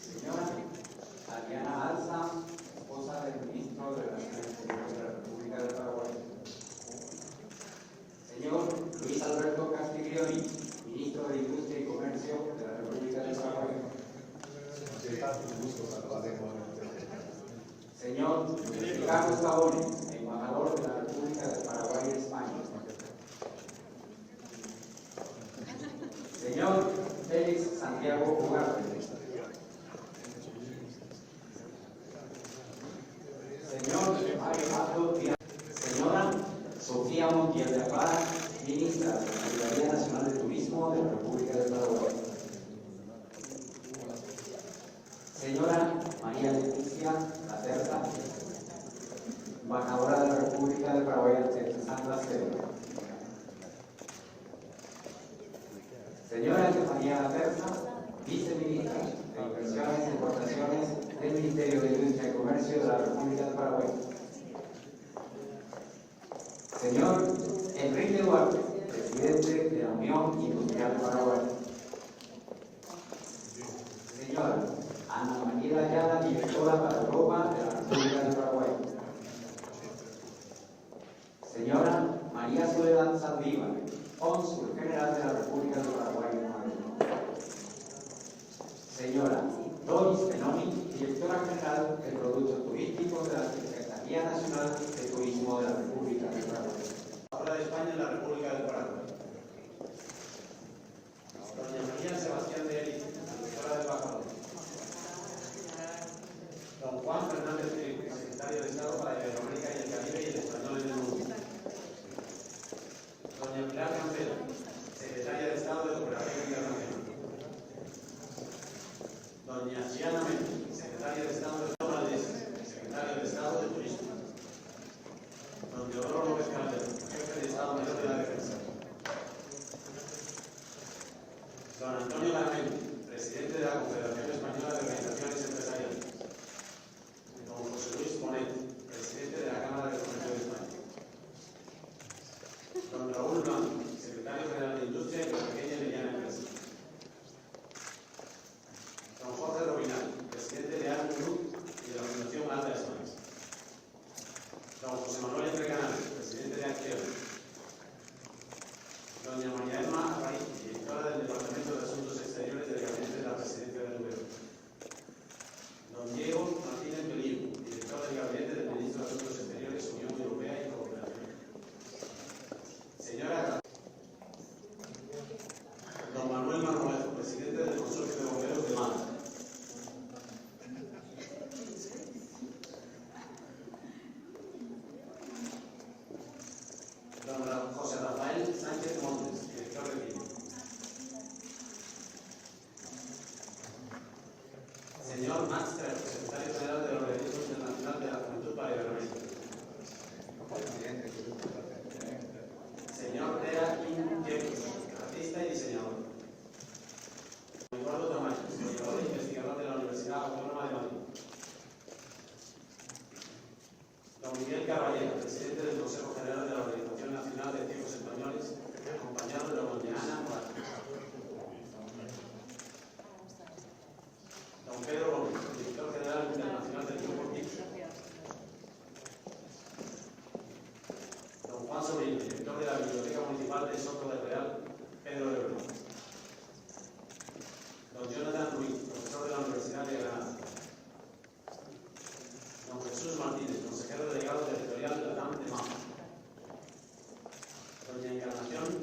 Señora Adriana Alza, esposa del ministro de Relaciones Exteriores de la República del Paraguay. Señor Luis Alberto Castiglioni, ministro de Industria y Comercio de la República del Paraguay. Señor Ricardo Scavone, embajador de la República del Paraguay en España. Señor Félix Santiago Ugarte. Señor Mario Pablo Díaz. Señora Sofía Montiel de Apar, ministra de la Secretaría Nacional de Turismo de la República del Paraguay. Señora María Leticia Lacerda, embajadora de la República del Paraguay en San Blas. Señora Estefanía Lacerda, viceministra de Inversiones y Exportaciones del Ministerio de Industria y Comercio de la República del Paraguay. Señor Enrique Duarte, presidente de la Unión Industrial Paraguay. Señora Ana María Ayala, directora para Europa de la República del Paraguay. Señora María Soledad Saldívar, cónsul general de la República del Paraguay en Madrid. Señora Doris Benoni, directora general de Productos Turísticos de la Secretaría Nacional de Turismo de la República del Paraguay. Ahora de España en la República del Paraguay. Doña María Sebastián de Eric, directora de embajador. Don Juan Fernández Felipe, secretario de Estado para Iberoamérica y el Caribe y el Español en el mundo. Doña Pilar Campero, secretaria de Estado de Cooperación Internacional. Doña Gianna Mendes, secretaria de Estado de Valdés, secretario de Estado de Turismo. Don Teodoro López Calderón, jefe de Estado Mayor de la Defensa. Don Antonio Garamendi, presidente de la Confederación Española de Organizaciones Empresariales. Don José Luis Bonet, presidente de la Cámara de Comercio de España. Don Raúl Blanco, secretario general de Industria y de la Pequeña y Mediana Empresa. Don Jorge Robinal, presidente de Alto Club y de la Fundación Alta España. Don José Manuel Entrecanales, presidente de Acción. Doña María Emma Arraiz, directora del Departamento de Asuntos Exteriores del Gabinete de la Presidencia del Gobierno. Don Diego Martínez Belín, director del Gabinete del Ministro de Asuntos Exteriores, Unión Europea y Cooperación. Señora Don Manuel Marmolejo, presidente del Consorcio de Bomberos de Málaga. Don José Rafael Sánchez Montes, director de PIB. Señor Max Trejo, secretario general del Organismo Internacional de la Juventud para Iberoamérica. Señor Rea Kim Jeffries, artista y diseñador. Eduardo Tamayo, historiador e investigador de la Universidad Autónoma de Madrid. Don Miguel Caballero, presidente del Consejo General de la Organización Nacional de Ciegos Españoles, acompañado de doña Ana Morales. Don Pedro Gómez, director general internacional del Grupo TIC. Don Juan Sobrino, director de la Biblioteca Municipal de Soto del Real, Pedro de Brno. Don Jonathan Ruiz, profesor de la Universidad de Granada. Don Jesús Martínez, consejero delegado territorial de la TAM de Málaga. Doña Encarnación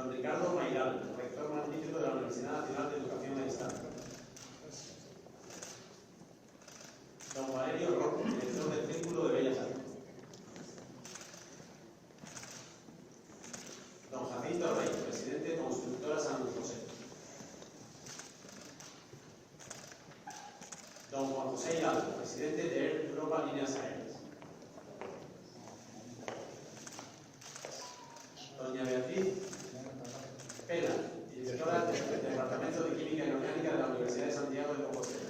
Don Ricardo Mairal, rector magnífico de la Universidad Nacional de Educación a Distancia. Don Valerio Rojo, director del Círculo de Bellas Artes. Don Jacinto Rey, presidente de Constructora San José. Don Juan José Hidalgo, presidente de Air Europa Líneas Aéreas. Doña Beatriz Pela, directora del Departamento de Química Inorgánica de la Universidad de Santiago de Compostela.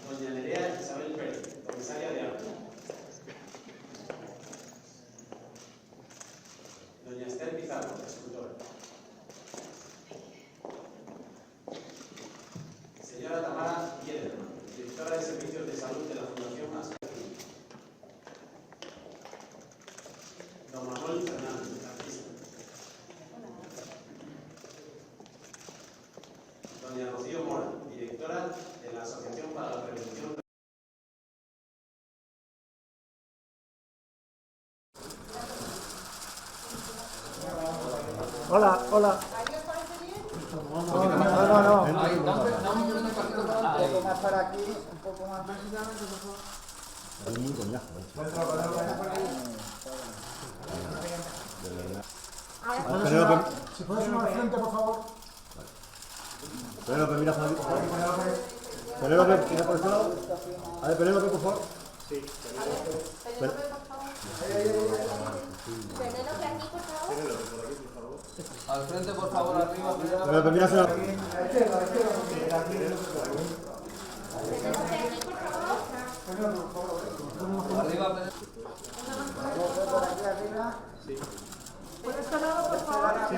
Doña Nerea Isabel Pérez, comisaria de arte. Doña Esther Pizarro, escultora. Señora Tamara Biederman, directora de Servicios de Salud de la Fundación Asca. Don Manuel Fernández, artista. Doña Rocío Mora, directora de la Asociación para la Prevención. Hola, hola. No. Un poco más para aquí, un poco más. Si puedes sumar al frente, por favor. Penélope, mira por aquí, por favor. Penélope, mira por este lado. A ver, Penélope, por favor. Sí. Penélope, por favor. Penélope, aquí, por favor. Penélope, por aquí, por favor. Al frente, por favor, arriba. Penélope, mira hacia la... Arriba, sí. ¿Por este lado, por favor? Sí,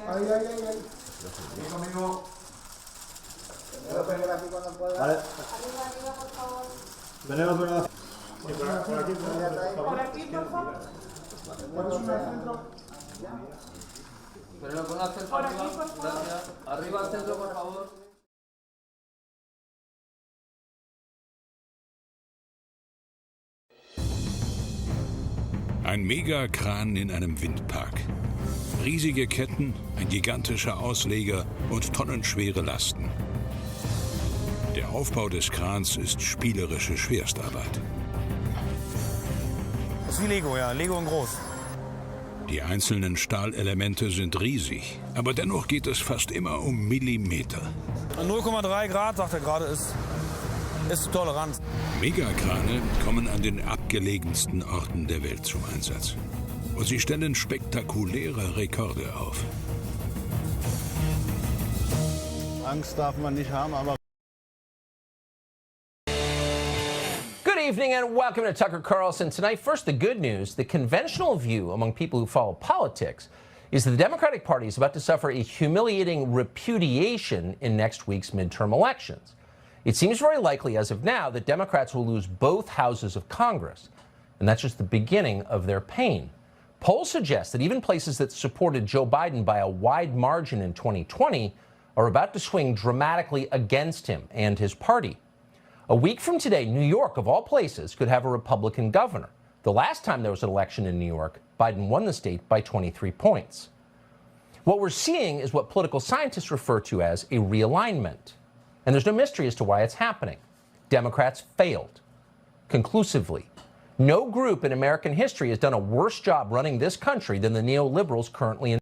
Ahí. Ven conmigo. Penélope, aquí cuando pueda. Vale. Arriba, por favor. Penélope, por aquí. Por aquí, por favor. ¿Puedes unir al centro? Penélope, al centro, arriba. Gracias. Arriba al centro, por favor. Ein Megakran in einem Windpark. Riesige Ketten, ein gigantischer Ausleger und tonnenschwere Lasten. Der Aufbau des Krans ist spielerische Schwerstarbeit. Das ist wie Lego, ja. Lego in groß. Die einzelnen Stahlelemente sind riesig, aber dennoch geht es fast immer um Millimeter. 0,3 Grad, sagt er gerade, ist Toleranz. Megakrane kommen an den abgelegensten Orten der Welt zum Einsatz. Und sie stellen spektakuläre Rekorde auf. Angst darf man nicht haben, aber... Good evening and welcome to Tucker Carlson. Tonight, first, the good news. The conventional view among people who follow politics is that the Democratic Party is about to suffer a humiliating repudiation in next week's midterm elections. It seems very likely, as of now, that Democrats will lose both houses of Congress. And that's just the beginning of their pain. Polls suggest that even places that supported Joe Biden by a wide margin in 2020 are about to swing dramatically against him and his party. A week from today, New York, of all places, could have a Republican governor. The last time there was an election in New York, Biden won the state by 23 points. What we're seeing is what political scientists refer to as a realignment. And there's no mystery as to why it's happening. Democrats failed conclusively. No group in American history has done a worse job running this country than the neoliberals currently in.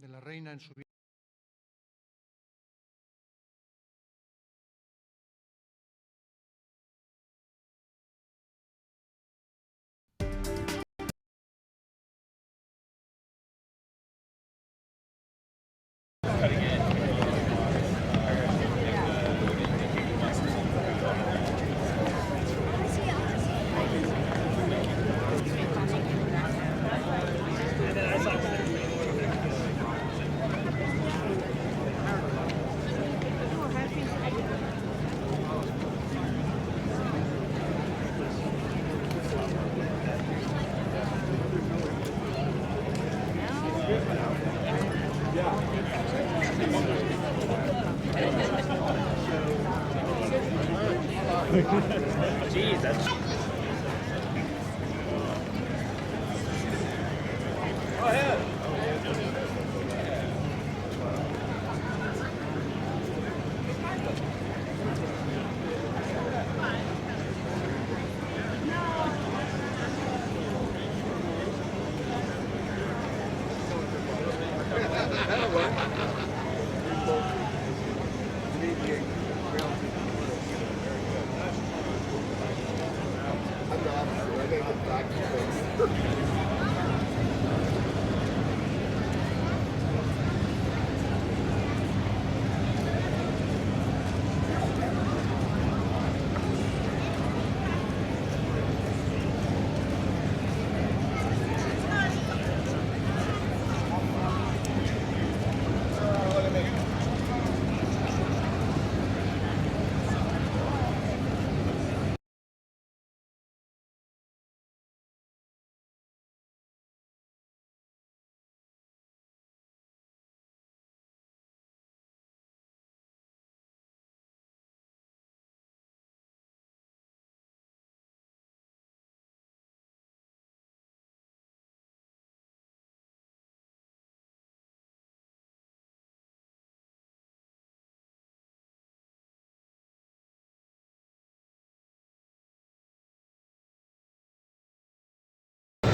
de la reina en su vida. Jeez, that's... Go ahead.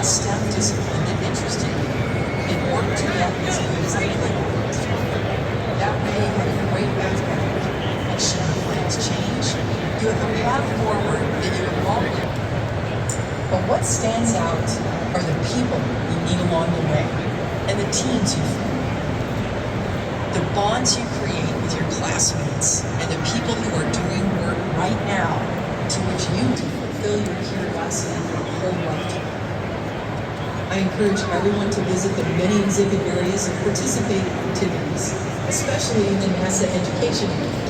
STEM discipline that interested you and worked to get as good as they could. That way you had a great background. As shared plans change, you have a path forward that you have walked. But what stands out are the people you meet along the way and the teams you form. The bonds you create with your classmates and the people who are doing work right now to which you to fulfill your curiosity for a whole lifetime. I encourage everyone to visit the many exhibit areas and participate in activities, especially in the NASA education area.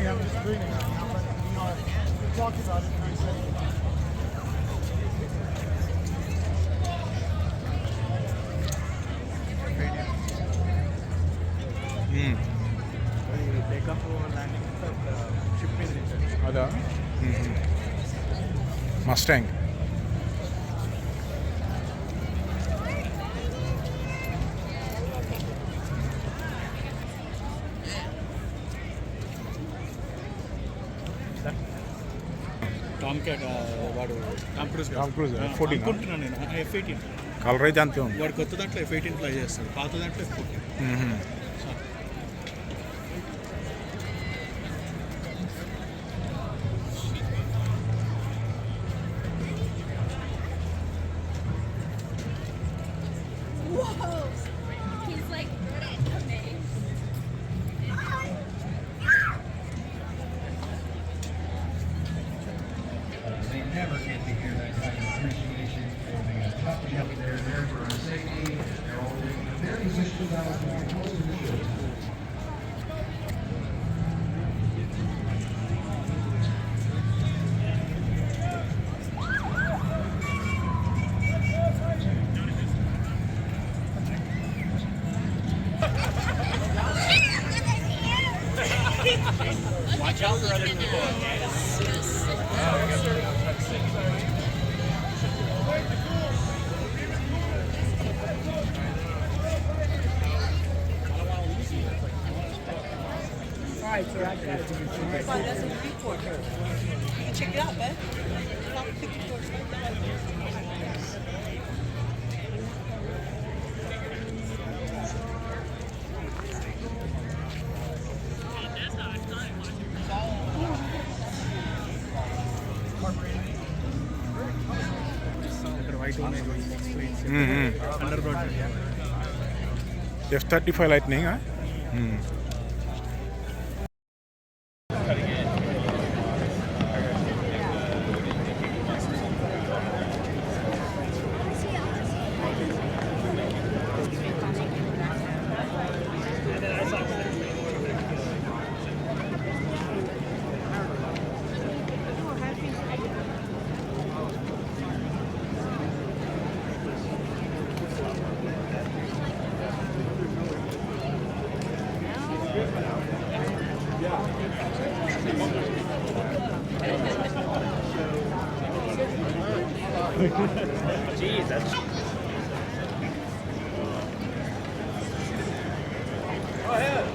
I'm just reading it now, but we talked about it and I said అదా Mustang Tom cat వాడు Tom cruise 14 అనుకుంటున్నాను నేను F-18 colour అయితే అంతే ఉంది వాడు కొత్త దాంట్లో F-18 ట్రై చేస్తాడు పాత దాంట్లో F-14 Whoa! He's like amazing. They never get to hear that kind of appreciation for the company up there. They're for our safety. They're all taking a very position down more close to the show. Watch out for other people. Alright, so I got it. Fine, that's a report. You can check it out, man. F-35 Lightning, huh? Jeez, that's... Go ahead.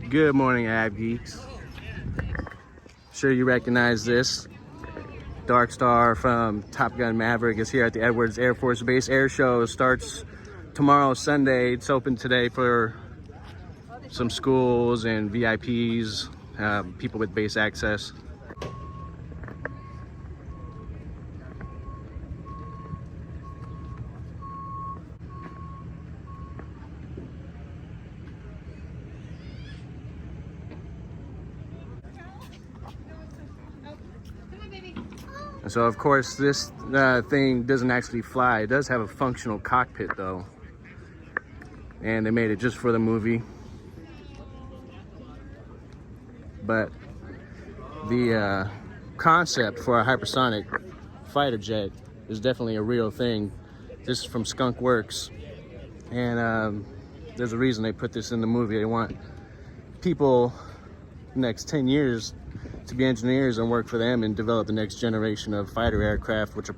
Good morning, Ab Geeks. Sure you recognize this. Dark Star from Top Gun Maverick is here at the Edwards Air Force Base. Air show starts tomorrow, Sunday. It's open today for some schools and VIPs, people with base access. So of course this thing doesn't actually fly. It does have a functional cockpit though. And they made it just for the movie. But the concept for a hypersonic fighter jet is definitely a real thing. This is from Skunk Works. And there's a reason they put this in the movie. They want people next 10 years to be engineers and work for them and develop the next generation of fighter aircraft, which are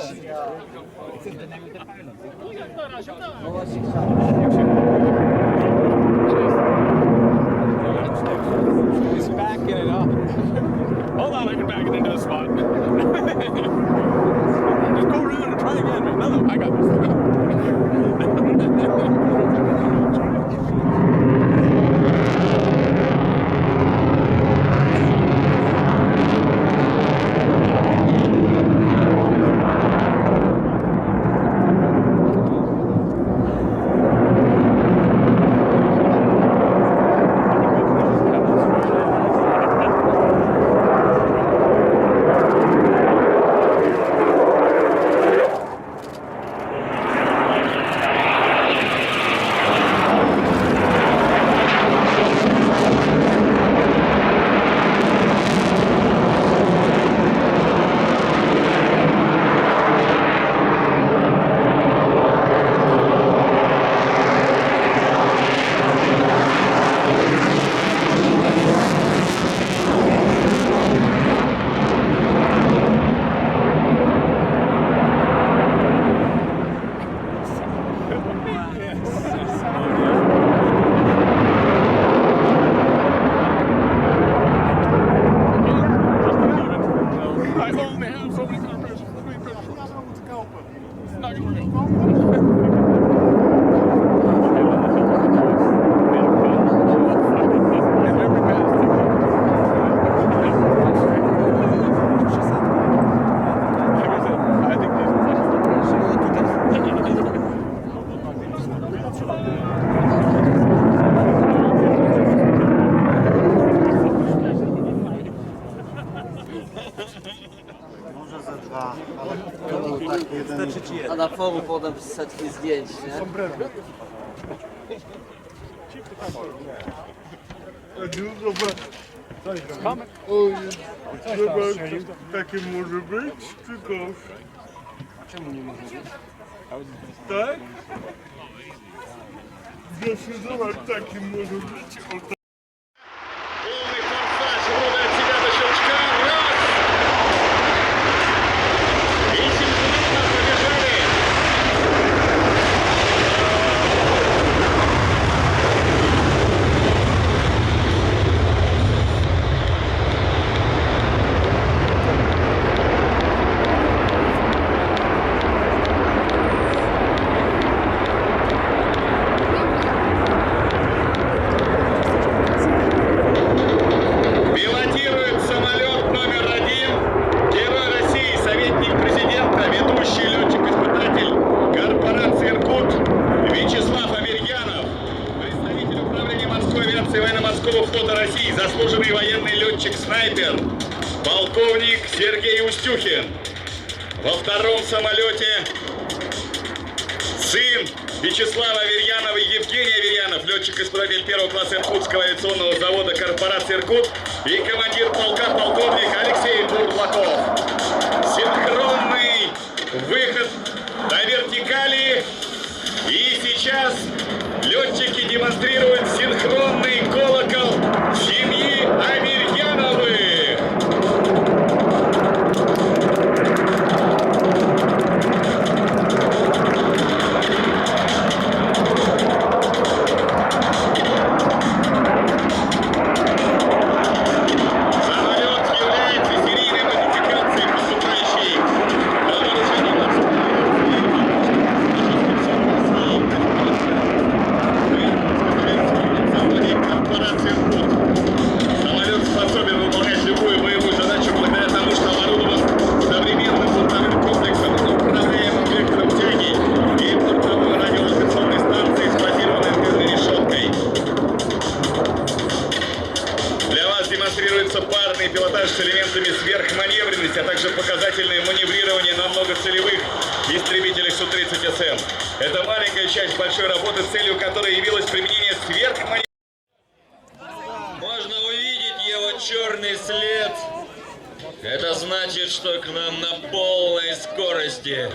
He's backing it up. Hold on, I can back it into the spot. Just go around and try again. No, I got this. A na forum potem setki zdjęć, nie? Takie może być, czy gorsze? Czemu nie może być? Tak? Zdecydować taki może być. Военно-морского флота России, заслуженный военный летчик-снайпер, полковник Сергей Устюхин. Во втором самолете сын Вячеслава Аверьянова и Евгений Аверьянов, летчик-испытатель первого класса Иркутского авиационного завода корпорации «Иркут» и командир полка полковник Алексей Бурлаков. Синхронный выход на вертикали. И сейчас летчики демонстрируют синхронный колокол семьи Аверьяновых. Парный пилотаж с элементами сверхманевренности, а также показательное маневрирование на многоцелевых истребителях Су-30СМ. Это маленькая часть большой работы, целью которой явилось применение сверхманевренности. Можно увидеть его черный след. Это значит, что к нам на полной скорости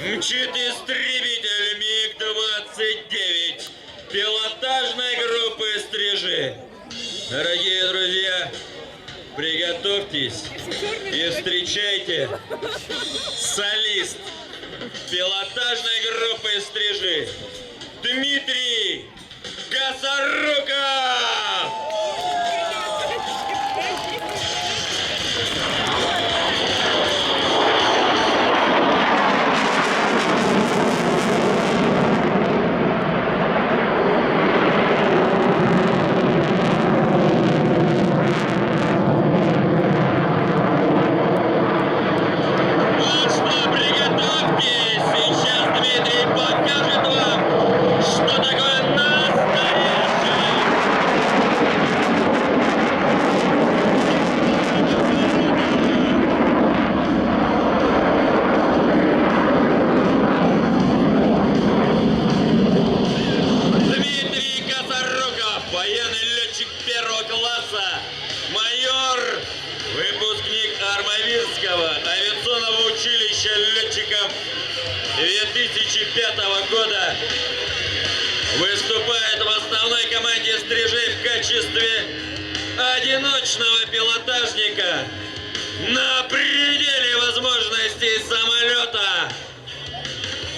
мчит истребитель МиГ-29 пилотажной группы «Стрижи». Дорогие друзья, Приготовьтесь и встречайте солист пилотажной группы «Стрижи» Дмитрий Косоруков! авиационного училища летчиков 2005 года. Выступает в основной команде «Стрижей» в качестве одиночного пилотажника на пределе возможностей самолета.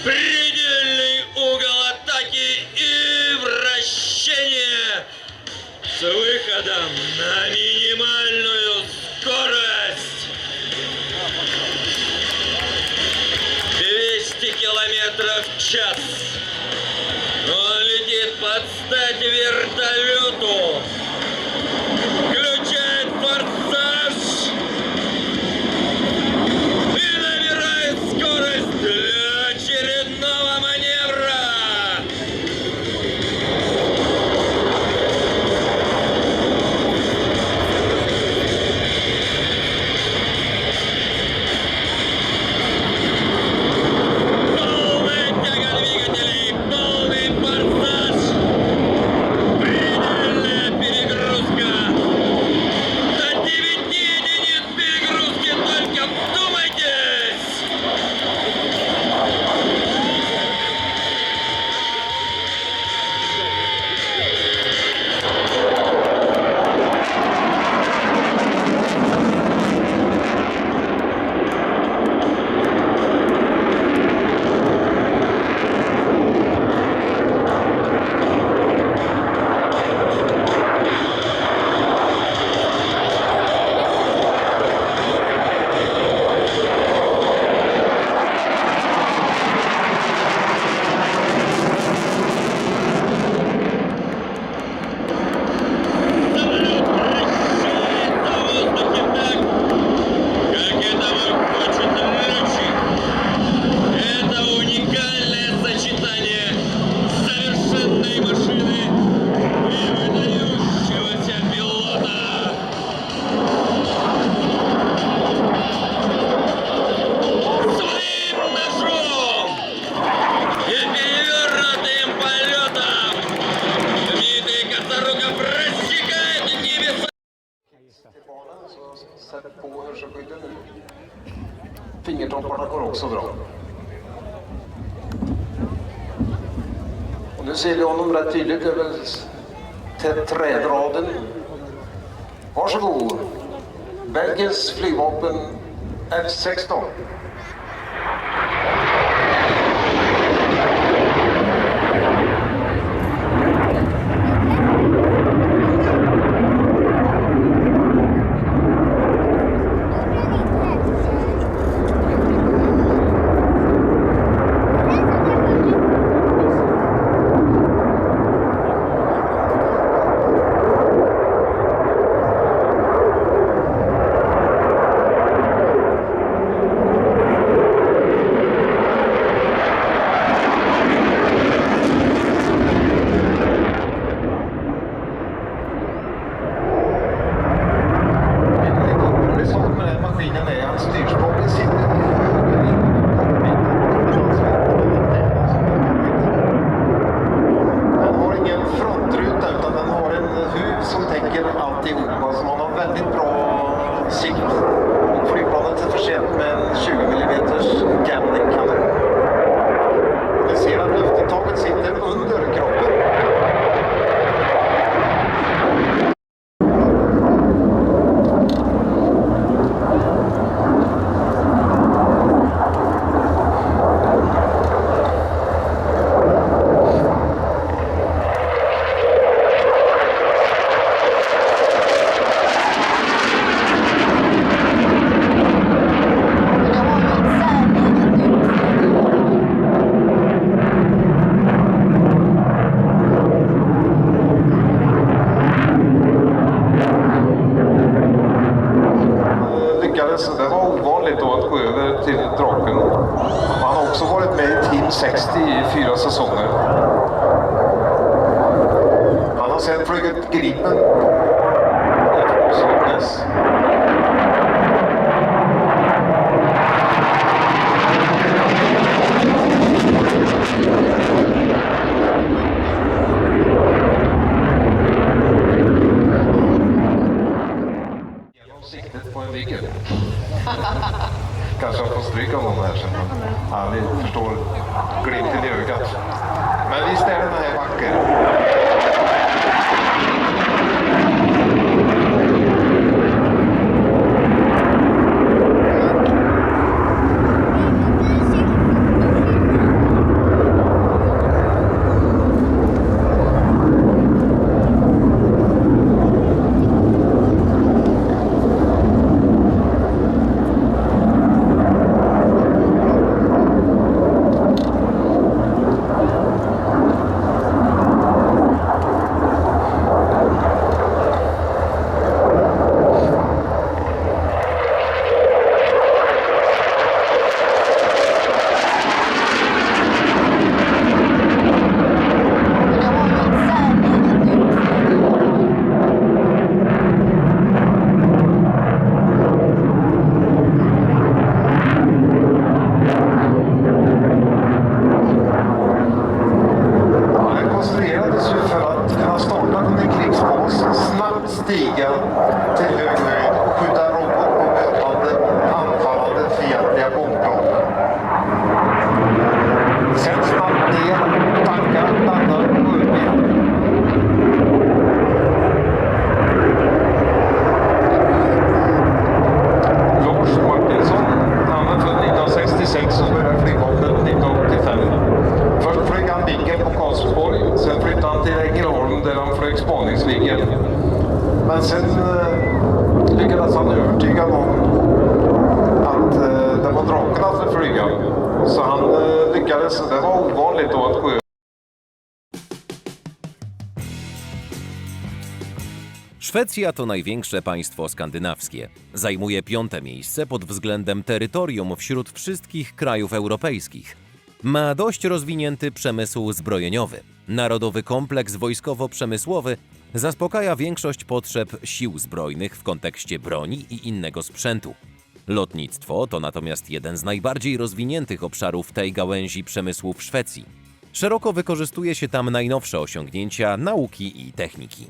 Предельный угол атаки и вращение с выходом на минимальную скорость. 200 километров в час. Он летит под стать вертолету. Включает форсаж. И набирает скорость для очередного маневра. Fingertopparna går också bra. Och nu ser vi honom rätt tydligt över trädraden. Varsågod. Belgiens flygvapen F-16. också varit med i Team 60 i 4 säsonger. Han har sedan flugit Gripen och Sånäs. Siktet på en vigel. Kanske han får stryka någon här sen. Ja, ni förstår glimten i ögat. Men visst är den här vacker. Stiga till hög höjd och skjuta robot på mötande, anfallande, fientliga bombplan. Sen snabbt ner, tanka, ladda och gå upp igen. Lars Martinsson, han är född 1966 och började flygvapnet 1985. Först flög han Viggen på Karlsborg, sen flyttade han till Ängelholm där han flög spaningsviggen. Men sen lyckades han övertyga någon att det var drakarna som flyga. Så han lyckades, det var ovanligt då att gå. Szwecja to największe państwo skandynawskie. Zajmuje 5. miejsce pod względem terytorium wśród wszystkich krajów europejskich. Ma dość rozwinięty przemysł zbrojeniowy. Narodowy kompleks wojskowo-przemysłowy zaspokaja większość potrzeb sił zbrojnych w kontekście broni i innego sprzętu. Lotnictwo to natomiast jeden z najbardziej rozwiniętych obszarów tej gałęzi przemysłu w Szwecji. Szeroko wykorzystuje się tam najnowsze osiągnięcia nauki i techniki.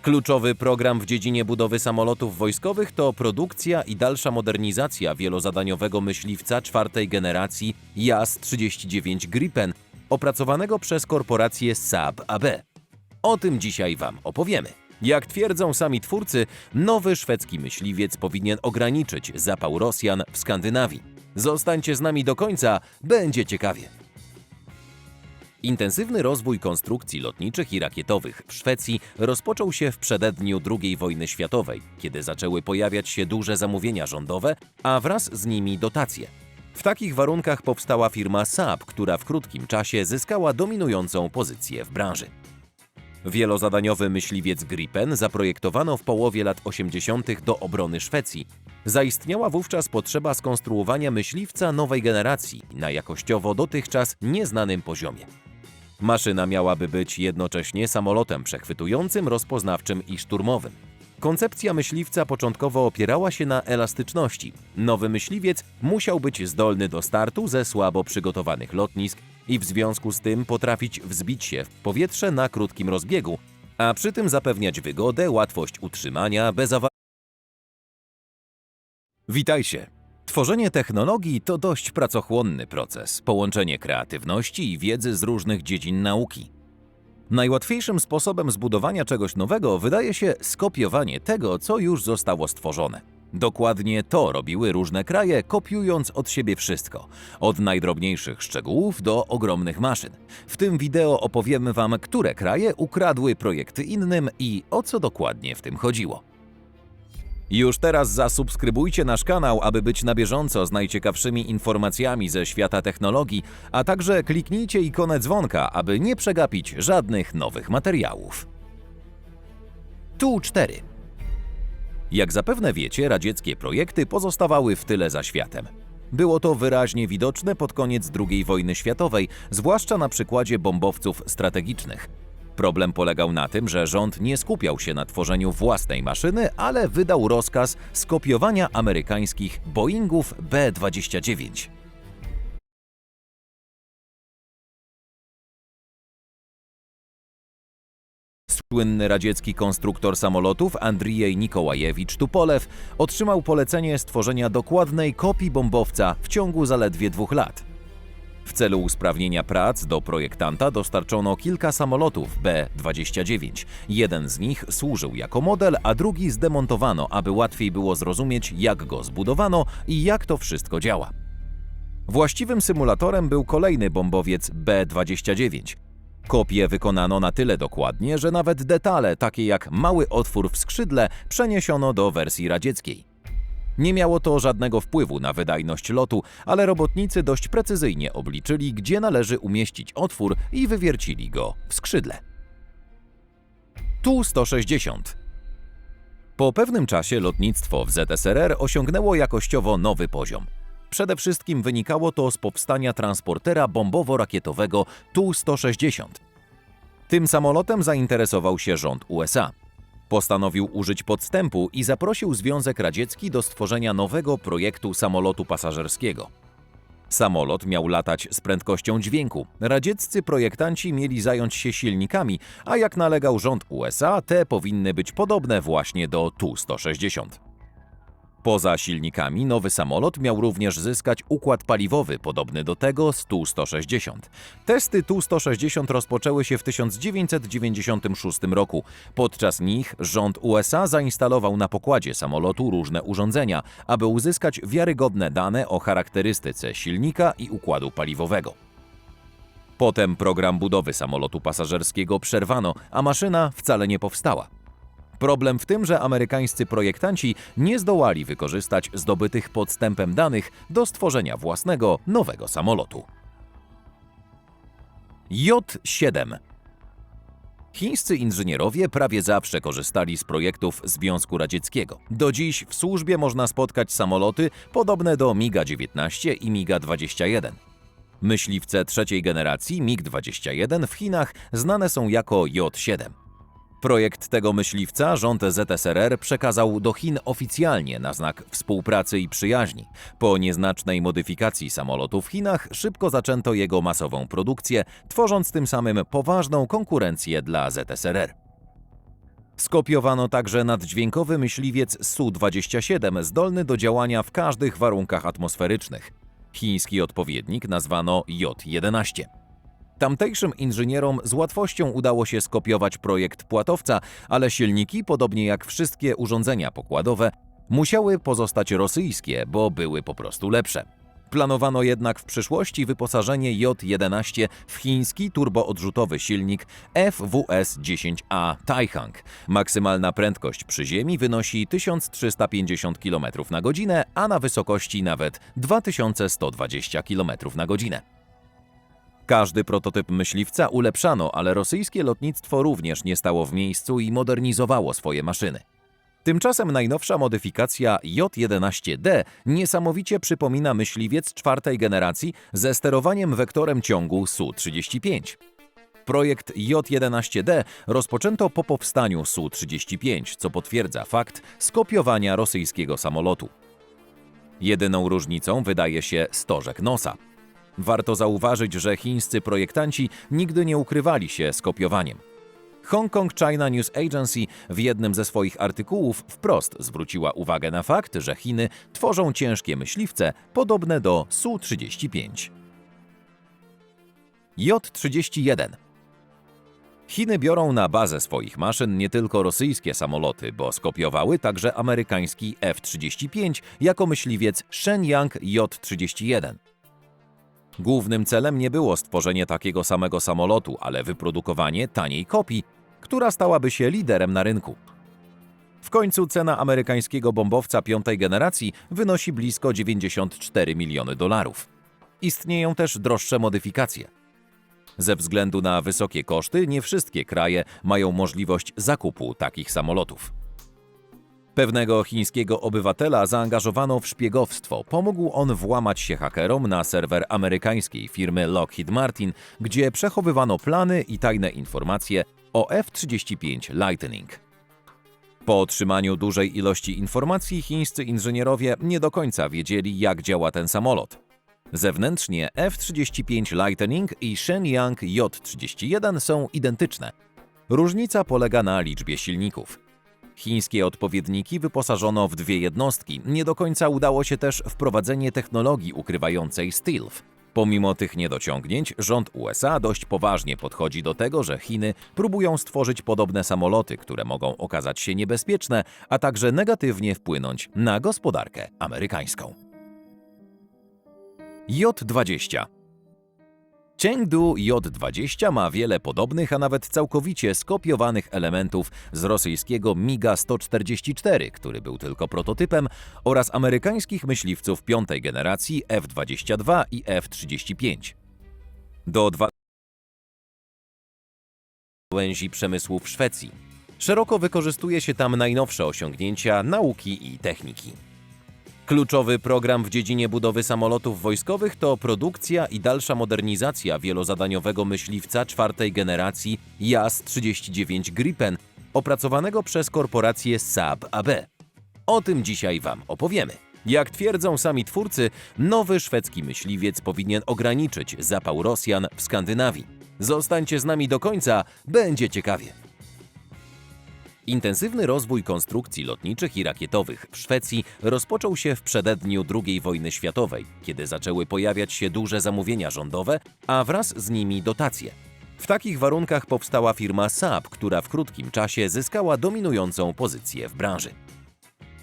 Kluczowy program w dziedzinie budowy samolotów wojskowych to produkcja i dalsza modernizacja wielozadaniowego myśliwca 4. generacji JAS-39 Gripen, opracowanego przez korporację Saab AB. O tym dzisiaj Wam opowiemy. Jak twierdzą sami twórcy, nowy szwedzki myśliwiec powinien ograniczyć zapał Rosjan w Skandynawii. Zostańcie z nami do końca, będzie ciekawie. Intensywny rozwój konstrukcji lotniczych i rakietowych w Szwecji rozpoczął się w przededniu II wojny światowej, kiedy zaczęły pojawiać się duże zamówienia rządowe, a wraz z nimi dotacje. W takich warunkach powstała firma Saab, która w krótkim czasie zyskała dominującą pozycję w branży. Wielozadaniowy myśliwiec Gripen zaprojektowano w połowie lat 80. do obrony Szwecji. Zaistniała wówczas potrzeba skonstruowania myśliwca nowej generacji na jakościowo dotychczas nieznanym poziomie. Maszyna miałaby być jednocześnie samolotem przechwytującym, rozpoznawczym i szturmowym. Koncepcja myśliwca początkowo opierała się na elastyczności. Nowy myśliwiec musiał być zdolny do startu ze słabo przygotowanych lotnisk i w związku z tym potrafić wzbić się w powietrze na krótkim rozbiegu, a przy tym zapewniać wygodę, łatwość utrzymania bez awarii. Witajcie! Tworzenie technologii to dość pracochłonny proces, połączenie kreatywności i wiedzy z różnych dziedzin nauki. Najłatwiejszym sposobem zbudowania czegoś nowego wydaje się skopiowanie tego, co już zostało stworzone. Dokładnie to robiły różne kraje, kopiując od siebie wszystko, od najdrobniejszych szczegółów do ogromnych maszyn. W tym wideo opowiemy Wam, które kraje ukradły projekty innym i o co dokładnie w tym chodziło. Już teraz zasubskrybujcie nasz kanał, aby być na bieżąco z najciekawszymi informacjami ze świata technologii, a także kliknijcie ikonę dzwonka, aby nie przegapić żadnych nowych materiałów. Tu-4. Jak zapewne wiecie, radzieckie projekty pozostawały w tyle za światem. Było to wyraźnie widoczne pod koniec II wojny światowej, zwłaszcza na przykładzie bombowców strategicznych. Problem polegał na tym, że rząd nie skupiał się na tworzeniu własnej maszyny, ale wydał rozkaz skopiowania amerykańskich Boeingów B-29. Słynny radziecki konstruktor samolotów Andrijej Nikołajewicz Tupolew otrzymał polecenie stworzenia dokładnej kopii bombowca w ciągu zaledwie 2 lat. W celu usprawnienia prac do projektanta dostarczono kilka samolotów B-29. Jeden z nich służył jako model, a drugi zdemontowano, aby łatwiej było zrozumieć, jak go zbudowano i jak to wszystko działa. Właściwym symulatorem był kolejny bombowiec B-29. Kopię wykonano na tyle dokładnie, że nawet detale, takie jak mały otwór w skrzydle, przeniesiono do wersji radzieckiej. Nie miało to żadnego wpływu na wydajność lotu, ale robotnicy dość precyzyjnie obliczyli, gdzie należy umieścić otwór i wywiercili go w skrzydle. Tu-160. Po pewnym czasie lotnictwo w ZSRR osiągnęło jakościowo nowy poziom. Przede wszystkim wynikało to z powstania transportera bombowo-rakietowego Tu-160. Tym samolotem zainteresował się rząd USA. Postanowił użyć podstępu i zaprosił Związek Radziecki do stworzenia nowego projektu samolotu pasażerskiego. Samolot miał latać z prędkością dźwięku. Radzieccy projektanci mieli zająć się silnikami, a jak nalegał rząd USA, te powinny być podobne właśnie do Tu-160. Poza silnikami nowy samolot miał również zyskać układ paliwowy podobny do tego z Tu-160. Testy Tu-160 rozpoczęły się w 1996 roku. Podczas nich rząd USA zainstalował na pokładzie samolotu różne urządzenia, aby uzyskać wiarygodne dane o charakterystyce silnika i układu paliwowego. Potem program budowy samolotu pasażerskiego przerwano, a maszyna wcale nie powstała. Problem w tym, że amerykańscy projektanci nie zdołali wykorzystać zdobytych podstępem danych do stworzenia własnego, nowego samolotu. J-7. Chińscy inżynierowie prawie zawsze korzystali z projektów Związku Radzieckiego. Do dziś w służbie można spotkać samoloty podobne do MiG-19 i MiG-21. Myśliwce trzeciej generacji MiG-21 w Chinach znane są jako J-7. Projekt tego myśliwca rząd ZSRR przekazał do Chin oficjalnie na znak współpracy i przyjaźni. Po nieznacznej modyfikacji samolotu w Chinach szybko zaczęto jego masową produkcję, tworząc tym samym poważną konkurencję dla ZSRR. Skopiowano także naddźwiękowy myśliwiec Su-27 zdolny do działania w każdych warunkach atmosferycznych. Chiński odpowiednik nazwano J-11. Tamtejszym inżynierom z łatwością udało się skopiować projekt płatowca, ale silniki, podobnie jak wszystkie urządzenia pokładowe, musiały pozostać rosyjskie, bo były po prostu lepsze. Planowano jednak w przyszłości wyposażenie J-11 w chiński turboodrzutowy silnik FWS-10A Taihang. Maksymalna prędkość przy ziemi wynosi 1350 km na godzinę, a na wysokości nawet 2120 km na godzinę. Każdy prototyp myśliwca ulepszano, ale rosyjskie lotnictwo również nie stało w miejscu i modernizowało swoje maszyny. Tymczasem najnowsza modyfikacja J-11D niesamowicie przypomina myśliwiec czwartej generacji ze sterowaniem wektorem ciągu Su-35. Projekt J-11D rozpoczęto po powstaniu Su-35, co potwierdza fakt skopiowania rosyjskiego samolotu. Jedyną różnicą wydaje się stożek nosa. Warto zauważyć, że chińscy projektanci nigdy nie ukrywali się z kopiowaniem. Hong Kong China News Agency w jednym ze swoich artykułów wprost zwróciła uwagę na fakt, że Chiny tworzą ciężkie myśliwce podobne do Su-35. J-31. Chiny biorą na bazę swoich maszyn nie tylko rosyjskie samoloty, bo skopiowały także amerykański F-35 jako myśliwiec Shenyang J-31. Głównym celem nie było stworzenie takiego samego samolotu, ale wyprodukowanie taniej kopii, która stałaby się liderem na rynku. W końcu cena amerykańskiego bombowca piątej generacji wynosi blisko 94 miliony dolarów. Istnieją też droższe modyfikacje. Ze względu na wysokie koszty nie wszystkie kraje mają możliwość zakupu takich samolotów. Pewnego chińskiego obywatela zaangażowano w szpiegowstwo. Pomógł on włamać się hakerom na serwer amerykańskiej firmy Lockheed Martin, gdzie przechowywano plany i tajne informacje o F-35 Lightning. Po otrzymaniu dużej ilości informacji chińscy inżynierowie nie do końca wiedzieli, jak działa ten samolot. Zewnętrznie F-35 Lightning i Shenyang J-31 są identyczne. Różnica polega na liczbie silników. Chińskie odpowiedniki wyposażono w 2 jednostki. Nie do końca udało się też wprowadzenie technologii ukrywającej stealth. Pomimo tych niedociągnięć, rząd USA dość poważnie podchodzi do tego, że Chiny próbują stworzyć podobne samoloty, które mogą okazać się niebezpieczne, a także negatywnie wpłynąć na gospodarkę amerykańską. J-20. Chengdu J-20 ma wiele podobnych, a nawet całkowicie skopiowanych elementów z rosyjskiego MiG-144, który był tylko prototypem, oraz amerykańskich myśliwców 5. generacji F-22 i F-35. Do gałęzi przemysłu w Szwecji. Szeroko wykorzystuje się tam najnowsze osiągnięcia nauki i techniki. Kluczowy program w dziedzinie budowy samolotów wojskowych to produkcja i dalsza modernizacja wielozadaniowego myśliwca 4. generacji JAS-39 Gripen, opracowanego przez korporację Saab AB. O tym dzisiaj Wam opowiemy. Jak twierdzą sami twórcy, nowy szwedzki myśliwiec powinien ograniczyć zapał Rosjan w Skandynawii. Zostańcie z nami do końca, będzie ciekawie. Intensywny rozwój konstrukcji lotniczych i rakietowych w Szwecji rozpoczął się w przededniu II wojny światowej, kiedy zaczęły pojawiać się duże zamówienia rządowe, a wraz z nimi dotacje. W takich warunkach powstała firma Saab, która w krótkim czasie zyskała dominującą pozycję w branży.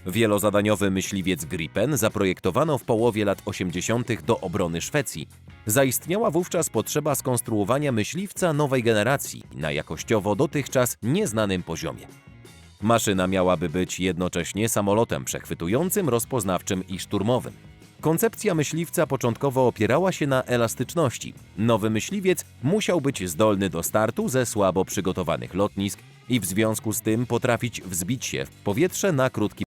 Wielozadaniowy myśliwiec Gripen zaprojektowano w połowie lat 80. do obrony Szwecji. Zaistniała wówczas potrzeba skonstruowania myśliwca nowej generacji na jakościowo dotychczas nieznanym poziomie. Maszyna miałaby być jednocześnie samolotem przechwytującym, rozpoznawczym i szturmowym. Koncepcja myśliwca początkowo opierała się na elastyczności. Nowy myśliwiec musiał być zdolny do startu ze słabo przygotowanych lotnisk i w związku z tym potrafić wzbić się w powietrze na krótki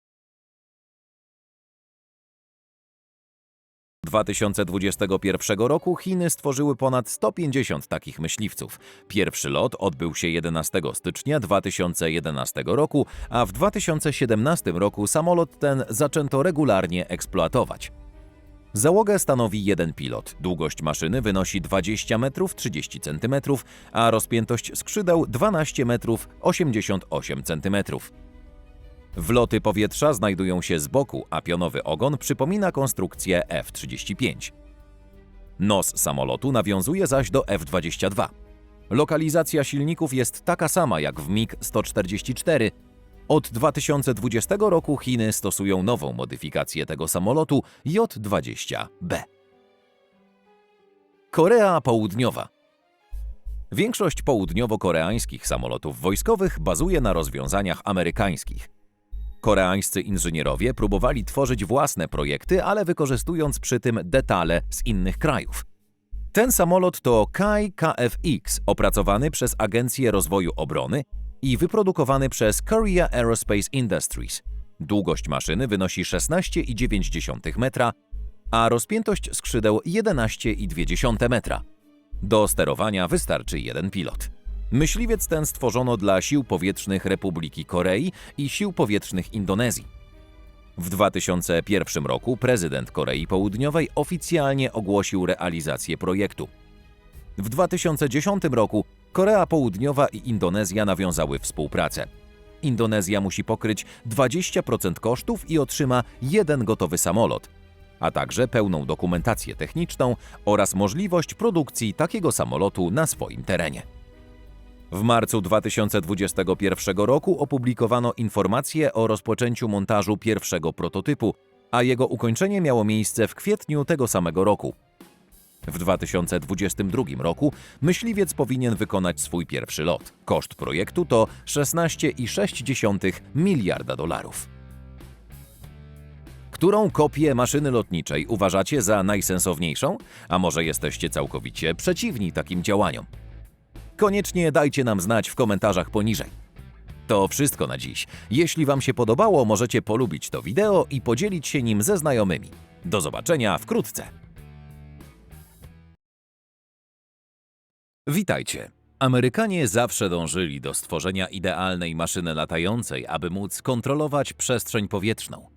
2021 roku Chiny stworzyły ponad 150 takich myśliwców. Pierwszy lot odbył się 11 stycznia 2011 roku, a w 2017 roku samolot ten zaczęto regularnie eksploatować. Załogę stanowi jeden pilot. Długość maszyny wynosi 20 metrów 30 cm, a rozpiętość skrzydeł 12 metrów 88 cm. Wloty powietrza znajdują się z boku, a pionowy ogon przypomina konstrukcję F-35. Nos samolotu nawiązuje zaś do F-22. Lokalizacja silników jest taka sama jak w MiG-144. Od 2020 roku Chiny stosują nową modyfikację tego samolotu J-20B. Korea Południowa. Większość południowo-koreańskich samolotów wojskowych bazuje na rozwiązaniach amerykańskich. Koreańscy inżynierowie próbowali tworzyć własne projekty, ale wykorzystując przy tym detale z innych krajów. Ten samolot to Kai KF-X, opracowany przez Agencję Rozwoju Obrony i wyprodukowany przez Korea Aerospace Industries. Długość maszyny wynosi 16,9 metra, a rozpiętość skrzydeł 11,2 metra. Do sterowania wystarczy jeden pilot. Myśliwiec ten stworzono dla Sił Powietrznych Republiki Korei i Sił Powietrznych Indonezji. W 2001 roku prezydent Korei Południowej oficjalnie ogłosił realizację projektu. W 2010 roku Korea Południowa i Indonezja nawiązały współpracę. Indonezja musi pokryć 20% kosztów i otrzyma jeden gotowy samolot, a także pełną dokumentację techniczną oraz możliwość produkcji takiego samolotu na swoim terenie. W marcu 2021 roku opublikowano informację o rozpoczęciu montażu pierwszego prototypu, a jego ukończenie miało miejsce w kwietniu tego samego roku. W 2022 roku myśliwiec powinien wykonać swój pierwszy lot. Koszt projektu to $16,6 miliarda. Którą kopię maszyny lotniczej uważacie za najsensowniejszą? A może jesteście całkowicie przeciwni takim działaniom? Koniecznie dajcie nam znać w komentarzach poniżej. To wszystko na dziś. Jeśli Wam się podobało, możecie polubić to wideo i podzielić się nim ze znajomymi. Do zobaczenia wkrótce. Witajcie. Amerykanie zawsze dążyli do stworzenia idealnej maszyny latającej, aby móc kontrolować przestrzeń powietrzną.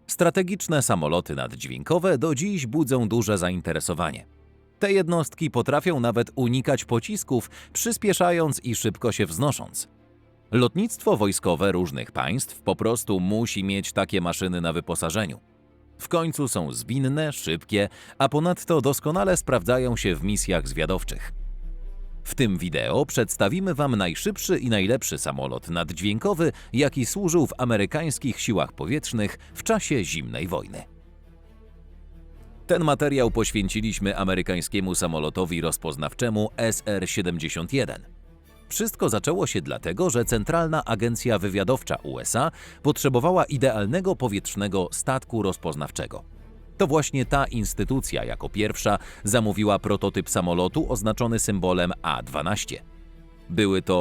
Strategiczne samoloty naddźwiękowe do dziś budzą duże zainteresowanie. Te jednostki potrafią nawet unikać pocisków, przyspieszając i szybko się wznosząc. Lotnictwo wojskowe różnych państw po prostu musi mieć takie maszyny na wyposażeniu. W końcu są zwinne, szybkie, a ponadto doskonale sprawdzają się w misjach zwiadowczych. W tym wideo przedstawimy Wam najszybszy i najlepszy samolot naddźwiękowy, jaki służył w amerykańskich siłach powietrznych w czasie zimnej wojny. Ten materiał poświęciliśmy amerykańskiemu samolotowi rozpoznawczemu SR-71. Wszystko zaczęło się dlatego, że Centralna Agencja Wywiadowcza USA potrzebowała idealnego powietrznego statku rozpoznawczego. To właśnie ta instytucja jako pierwsza zamówiła prototyp samolotu oznaczony symbolem A-12. Były to